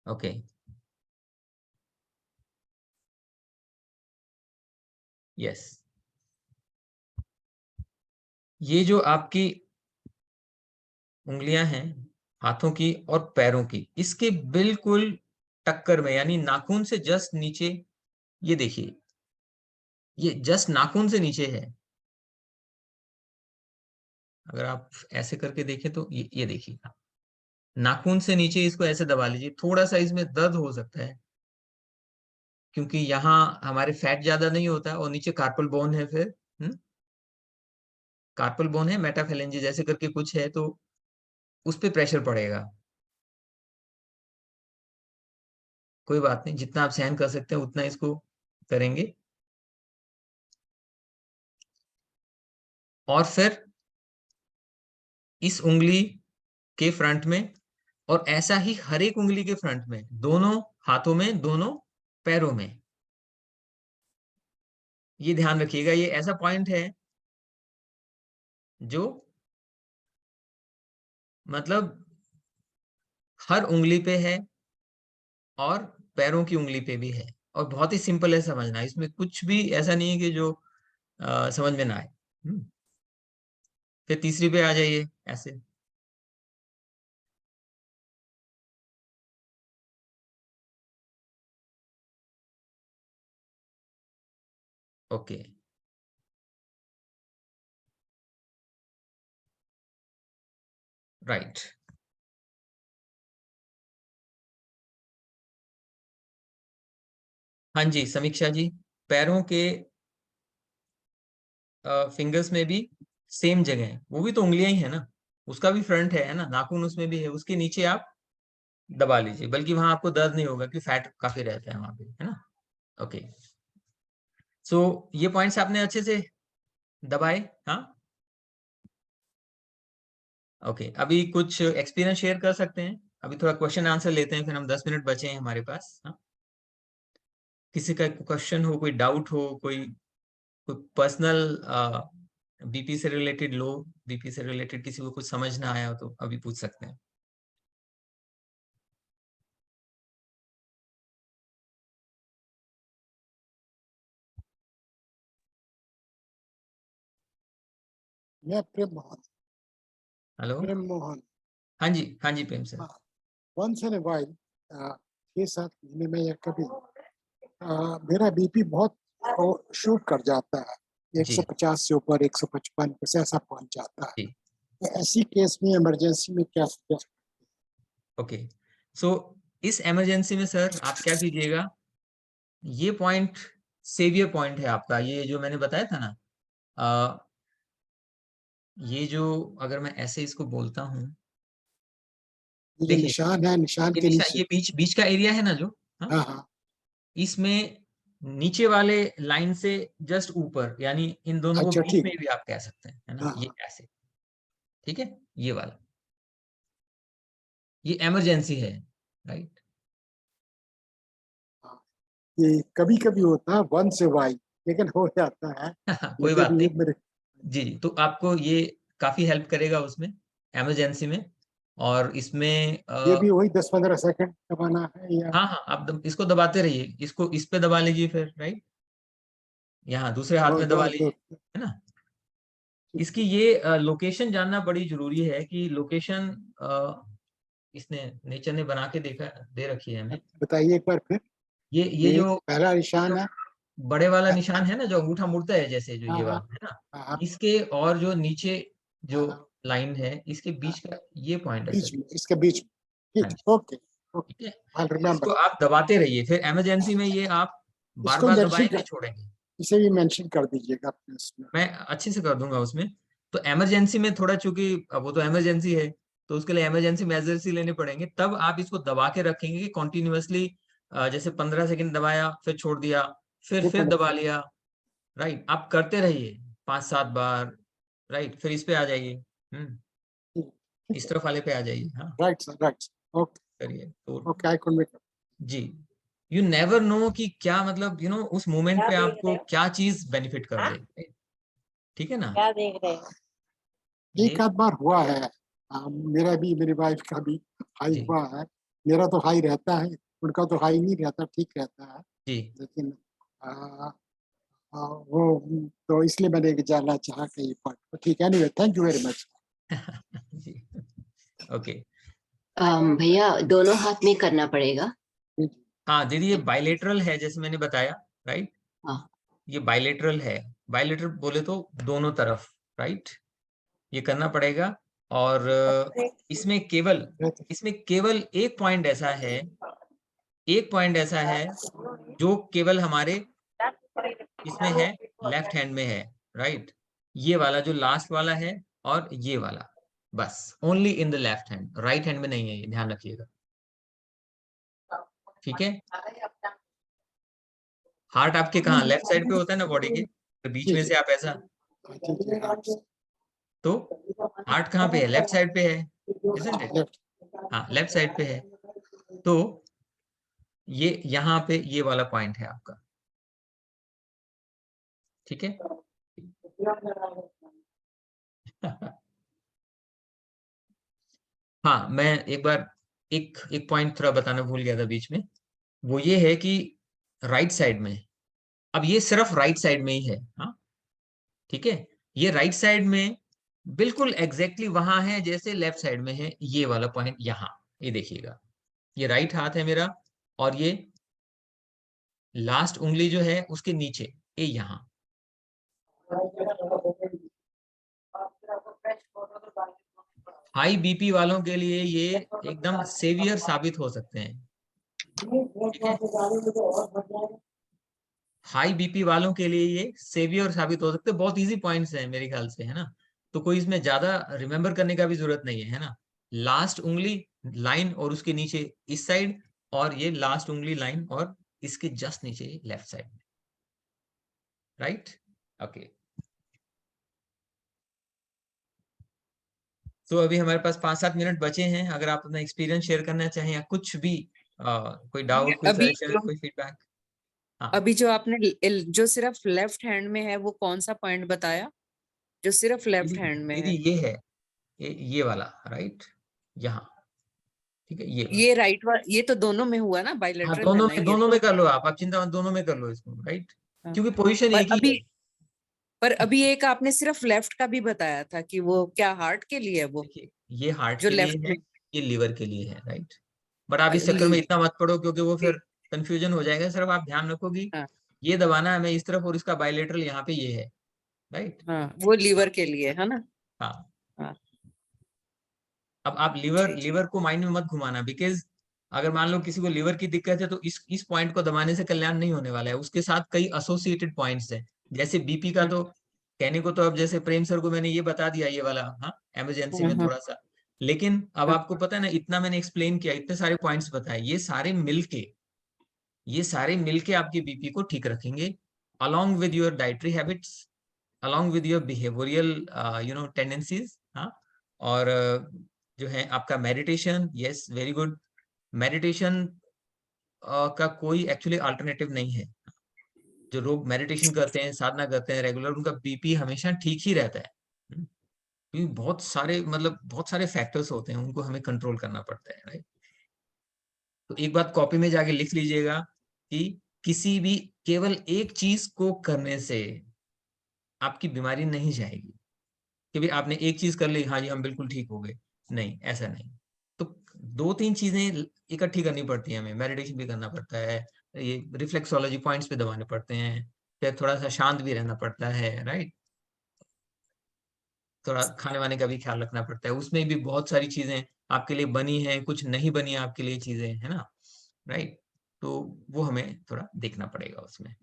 Okay, yes. ये जो आपकी उंगलियां हैं हाथों की और पैरों की, इसके बिल्कुल टक्कर में, यानी नाखून से जस्ट नीचे, ये देखिए, ये जस्ट नाखून से नीचे है। अगर आप ऐसे करके देखें तो ये देखिए, नाखून से नीचे इसको ऐसे दबा लीजिए। थोड़ा सा इसमें दर्द हो सकता है, क्योंकि यहाँ हमारे फैट ज्यादा नहीं होता और नीचे कार्पल बोन है। फिर कार्पल बोन है, मेटाफेलेंजी जैसे करके कुछ है, तो उस पे प्रेशर पड़ेगा। कोई बात नहीं, जितना आप सहन कर सकते हैं उतना इसको करेंगे और फिर इस उंगली के फ्रंट में और ऐसा ही हर एक उंगली के फ्रंट में, दोनों हाथों में, दोनों पैरों में। ये ध्यान रखिएगा, ये ऐसा पॉइंट है जो मतलब हर उंगली पे है और पैरों की उंगली पे भी है, और बहुत ही सिंपल है समझना, इसमें कुछ भी ऐसा नहीं है कि जो समझ में ना आए। फिर तीसरी पे आ जाइए ऐसे। Okay, right. हाँ जी समीक्षा जी, पैरों के फिंगर्स में भी सेम जगह है, वो भी तो उंगलियां ही है ना, उसका भी फ्रंट है ना, नाखून उसमें भी है, उसके नीचे आप दबा लीजिए, बल्कि वहां आपको दर्द नहीं होगा कि फैट काफी रहता है वहां पे, है ना। ओके, सो ये पॉइंट्स आपने अच्छे से दबाए। हाँ, ओके, अभी कुछ एक्सपीरियंस शेयर कर सकते हैं, अभी थोड़ा क्वेश्चन आंसर लेते हैं, फिर हम 10 मिनट बचे हैं हमारे पास। हाँ, किसी का क्वेश्चन हो, कोई डाउट हो, कोई पर्सनल बीपी से रिलेटेड, लो बीपी से रिलेटेड किसी को कुछ समझ ना आया हो तो अभी पूछ सकते हैं। मैं प्रेम मोहन। हेलो, प्रेम मोहन। हाँ जी, हाँ जी Prem sir. Once in a while 6-7 महीने में या कभी मेरा बीपी बहुत शूट कर जाता है, जी 150 से ऊपर 155 कुछ ऐसा पहुंच जाता है। जी, तो ऐसी केस में इमरजेंसी में क्या सजेस्ट? ओके, सो इस इमरजेंसी में सर आप क्या कीजिएगा, ये पॉइंट सेवियर पॉइंट है आपका, ये जो मैंने बताया था ना, ये जो, अगर मैं ऐसे इसको बोलता हूँ, ये जो देखिए निशान है, निशान ये के निशान, नीचे। ये बीच बीच का एरिया है ना जो, हाँ, हाँ हाँ इसमें नीचे वाले लाइन से जस्ट ऊपर, यानी इन दोनों को अच्छा बीच ठीक। में भी आप कह सकते हैं, है ना, हाँ ये हाँ ऐसे, ठीक है, ये वाला, ये इमरजेंसी है, राइट। हाँ। ये कभी कभी होता है 1 से वाई, लेकिन हो जाता है। कोई मुझे बात भी नहीं, ये मेरे जी जी, तो आपको ये काफी हेल्प करेगा उसमें, इमरजेंसी में। और इसमें ये भी वही 10-15 सेकंड दबाना है या? हाँ हाँ, आप इसको दबाते रहिए, इसको इस पे दबा लीजिए फिर, राइट, यहाँ दूसरे हाथ दो में दो दबा दो लीजिए, है ना। ठीक इसकी ठीक। ये लोकेशन जानना बड़ी जरूरी है कि लोकेशन इसने, नेचर ने बना के देखा, दे रखी है हमें। बताइए एक बार फिर। ये ये जो पहला निशान जो है। बड़े वाला निशान है ना, जो अंगूठा मुड़ता है जैसे, जो हाँ ये हाँ वाला है ना, हाँ इसके और जो नीचे जो हाँ हाँ लाइन है, इसके हाँ, बीच का ये पॉइंट है बीच सर। में, इसके बीच में। हाँ ठीक जी, है, ओके ओके। ठीक है, आई इसको रिमेम्बर। आप दबाते रहिए, फिर इमरजेंसी में ये आप बार इसको बार मेंशन दबाएंगे, कर, छोड़ेंगे। इसे भी मेंशन कर दीजिएगा अपने उसमें। मैं अच्छे से कर दूंगा उसमें। तो इमरजेंसी में थोड़ा, चूंकि अब वो तो इमरजेंसी है, तो उसके लिए इमरजेंसी मेजर्स ही लेने पड़ेंगे, तब आप इसको दबा के रखेंगे कि कॉन्टिन्यूअसली, जैसे 15 सेकंड दबाया, फिर छोड़ दिया, वो फिर दबा लिया, राइट, आप करते रहिए 5-7 बार, राइट, फिर इस पे आ जाइए, ठीक इस है। तरफ वाले पे आ जाइए, हाँ, right sir, right sir, okay करिए तो। ओके। I convey. जी, यू नेवर नो कि क्या मतलब, उस मोमेंट पे आपको क्या चीज बेनिफिट कर दे, ठीक है ना। क्या देख रहे हो? एक ये, आध बार हुआ है। मेरा भी, मेरी वाइफ का भी हाई जी हुआ है। मेरा तो हाई रहता है, उनका तो हाई नहीं रहता, ठीक रहता है। जी लेकिन आ, वो तो इसलिए मैंने जानना चाहा कि ठीक है। Anyway, thank you very much. जी, ओके। भैया दोनों हाथ में करना पड़ेगा। हाँ दीदी, ये बाइलेटरल है जैसे मैंने बताया, राइट, हाँ ये बाइलेटरल है, बाइलेटरल बोले तो दोनों तरफ, राइट, ये करना पड़ेगा। और इसमें केवल एक पॉइंट ऐसा है, एक पॉइंट ऐसा है जो केवल हमारे इसमें है, लेफ्ट हैंड में है, राइट, ये वाला जो लास्ट वाला है, और ये वाला, बस only in the left hand, right hand में नहीं है, ये ध्यान रखिएगा, ठीक है। हार्ट आपके कहाँ, लेफ्ट साइड पे होता है ना बॉडी के, तो बीच में से आप ऐसा, तो हार्ट कहाँ पे है, लेफ्ट साइड पे है, isn't it? हाँ, लेफ्ट साइड पे है। तो ये यहाँ पे ये वाला पॉइंट है आपका, ठीक है। हाँ, मैं एक बार एक पॉइंट थोड़ा बताना भूल गया था बीच में, वो ये है कि राइट साइड में, अब ये सिर्फ राइट साइड में ही है, हाँ ठीक है, ये राइट साइड में बिल्कुल एग्जैक्टली वहां है जैसे लेफ्ट साइड में है, ये वाला पॉइंट यहाँ, ये देखिएगा, ये राइट हाथ है मेरा, और ये लास्ट उंगली जो है उसके नीचे, ये यहाँ। हाई बीपी वालों के लिए ये एकदम सेवियर साबित हो सकते हैं, हाई बीपी वालों के लिए ये सेवियर साबित हो सकते हैं। बहुत इजी पॉइंट्स हैं मेरे ख्याल से, है ना, तो कोई इसमें ज्यादा रिमेम्बर करने का भी जरूरत नहीं है ना। लास्ट उंगली लाइन और उसके नीचे इस साइड, और ये लास्ट उंगली लाइन और इसके जस्ट नीचे लेफ्ट साइड में, राइट, ओके। तो अभी हमारे पास 5-7 मिनट बचे हैं, अगर आप अपना एक्सपीरियंस शेयर करना चाहें या कुछ भी कोई डाउट, कोई सजेशन, कोई फीडबैक। हाँ, अभी जो आपने जो सिर्फ लेफ्ट हैंड में है वो कौन सा पॉइंट बताया, जो सिर्फ लेफ्ट हैंड में दीदी है? ये है, ये वाला राइट, यहाँ, ठीक है, ये राइट वाला, ये तो दोनों में हुआ ना, हाँ, बाइलेटरल है ना ये दोनों तो। में कर लो आप चिंता मत, दोनों में कर लो इसको, राइट, हाँ। क्योंकि पोजीशन पर एक ही अभी है। पर अभी एक आपने सिर्फ लेफ्ट का भी बताया था कि वो क्या हार्ट के लिए है वो, देखिए, ये हार्ट जो के लिए लेफ्ट है, में ये लीवर के लिए है, राइट। बट आप इस चक्कर में इतना मत पड़ो, क्योंकि वो फिर कंफ्यूजन हो जाएगा। सिर्फ आप ध्यान रखो कि हाँ ये दबाना है हमें इस तरफ, और इसका बायलेटरल यहाँ पे ये है, राइट। हाँ, वो लीवर के लिए है ना। हाँ, हाँ अब आप लीवर को माइंड में मत घुमाना, बिकॉज अगर मान लो किसी को लीवर की दिक्कत है तो इस पॉइंट को दबाने से कल्याण नहीं होने वाला है, उसके साथ कई एसोसिएटेड पॉइंट्स हैं। जैसे बीपी का तो कहने को तो, अब जैसे प्रेम सर को मैंने ये बता दिया, ये वाला, हाँ, इमरजेंसी में थोड़ा सा, लेकिन अब आपको पता है ना, इतना मैंने एक्सप्लेन किया, इतने सारे पॉइंट्स बताए, ये सारे मिलके आपके बीपी को ठीक रखेंगे, along with your dietary habits, along with your behavioral tendencies, हाँ, और जो है आपका meditation, yes very good, meditation का कोई एक्चुअली अल्टरनेटिव नहीं है। जो लोग मेडिटेशन करते हैं, साधना करते हैं रेगुलर, उनका बीपी हमेशा ठीक ही रहता है, क्योंकि बहुत सारे फैक्टर्स होते हैं, उनको हमें कंट्रोल करना पड़ता है, राइट। तो एक बात कॉपी में जाके लिख लीजिएगा कि किसी भी केवल एक चीज को करने से आपकी बीमारी नहीं जाएगी, कि भी आपने एक चीज कर ली, हाँ जी हम बिल्कुल ठीक हो गए, नहीं, ऐसा नहीं। तो 2-3 चीजें इकट्ठी करनी पड़ती है हमें, मेडिटेशन भी करना पड़ता है, ये रिफ्लेक्सोलॉजी पॉइंट्स पे दबाने पड़ते हैं, फिर थोड़ा सा शांत भी रहना पड़ता है, राइट, थोड़ा खाने वाने का भी ख्याल रखना पड़ता है, उसमें भी बहुत सारी चीजें आपके लिए बनी है, कुछ नहीं बनी है आपके लिए चीजें, है ना, राइट। तो वो हमें थोड़ा देखना पड़ेगा उसमें।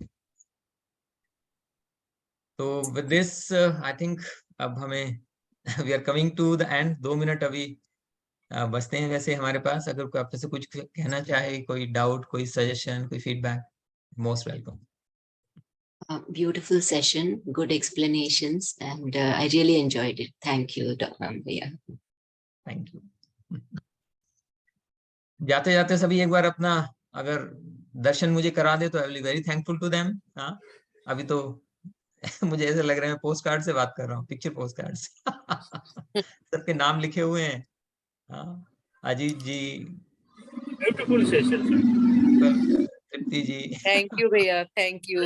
तो विद दिस आई थिंक अब हमें we are coming to the end, 2 minute अभी बचते हैं वैसे हमारे पास। अगर कोई आपसे कुछ कहना चाहे, कोई डाउट, कोई सजेशन, कोई feedback, most welcome. Beautiful session, good explanations, and I really enjoyed it. Thank you, Dr. Bhaiya. Thank you. जाते जाते सभी एक बार अपना अगर दर्शन मुझे करा दे तो I will be very thankful to them. हाँ, अभी तो मुझे ऐसा लग रहा है पोस्ट कार्ड से बात कर रहा हूँ, पिक्चर पोस्ट कार्ड से। सबके नाम लिखे हुए हैं। हाँ, Ajit ji, Beautiful session, Tripti ji, thank you भैया, thank you.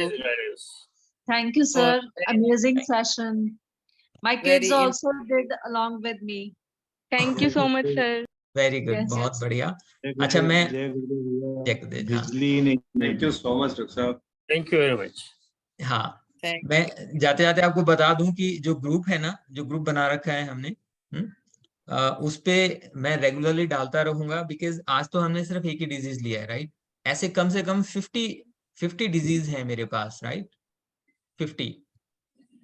Thank you, sir. Amazing session. My kids also did along with me. Thank you so much, sir. Very good, Yes. बहुत बढ़िया। अच्छा, मैं जय गुरुदेव, हाँ। बिजली नहीं। Thank you so much doctor साहब। Thank you very much. हाँ, मैं जाते जाते आपको बता दूं कि जो ग्रुप है ना, जो ग्रुप बना रखा है हमने, उस पे मैं रेगुलरली डालता रहूंगा, बिकॉज आज तो हमने सिर्फ एक ही डिजीज लिया है, राइट। ऐसे कम से कम 50 डिजीज है मेरे पास, राइट, 50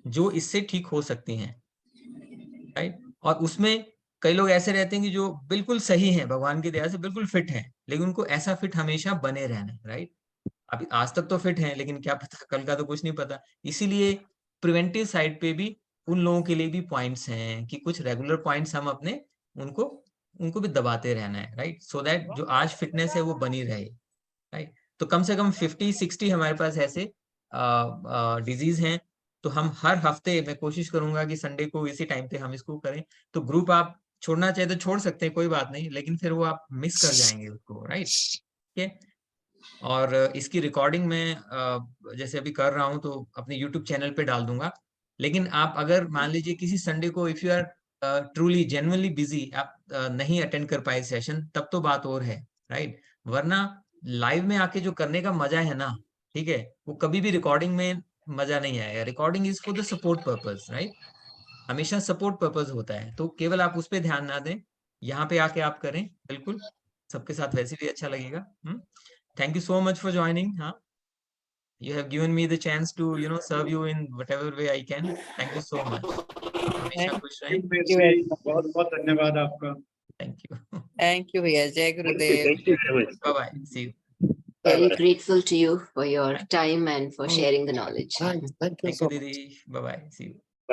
जो इससे ठीक हो सकती हैं, राइट। और उसमें कई लोग ऐसे रहते हैं कि जो बिल्कुल सही हैं, भगवान की दया से बिल्कुल फिट हैं, लेकिन उनको ऐसा फिट हमेशा बने रहना है, राइट। अभी आज तक तो फिट हैं, लेकिन क्या पता कल का तो कुछ नहीं पता। इसीलिए प्रिवेंटिव साइड पे भी उन लोगों के लिए भी पॉइंट्स हैं कि कुछ रेगुलर पॉइंट्स हम अपने उनको उनको भी दबाते रहना है, राइट, सो दैट जो आज फिटनेस है वो बनी रहे, राइट। तो कम से कम 50-60 हमारे पास ऐसे डिजीज हैं, तो हम हर हफ्ते, मैं कोशिश करूंगा कि संडे को इसी टाइम पे हम इसको करें। तो ग्रुप आप छोड़ना चाहे तो छोड़ सकते हैं, कोई बात नहीं, लेकिन फिर वो आप मिस कर जाएंगे उसको, राइट। ठीक है, और इसकी रिकॉर्डिंग मैं जैसे अभी कर रहा हूँ तो अपने यूट्यूब चैनल पे डाल दूंगा। लेकिन आप अगर मान लीजिए किसी संडे को if you are truly genuinely busy, आप नहीं अटेंड कर पाए सेशन, तब तो बात और है, राइट। वरना लाइव में आके जो करने का मजा है ना, ठीक है, वो कभी भी रिकॉर्डिंग में मजा नहीं आएगा। Recording is for the support purpose, right, हमेशा सपोर्ट पर्पस होता है। तो केवल आप उस पर ध्यान ना दें, यहाँ पे आके आप करें, बिल्कुल सबके साथ वैसे भी अच्छा लगेगा। Thank you so much for joining. You have given me the chance to, serve you in whatever way I can. Thank you so much. हमेशा खुश रहें। बहुत बहुत धन्यवाद आपका। Thank you. थैंक यू भैया, जय गुरुदेव। Thank you very much. Bye bye. See you. Very grateful to you for your time and for Oh. sharing the knowledge. Thank you Thank so you, much. Didi. Bye bye. See you.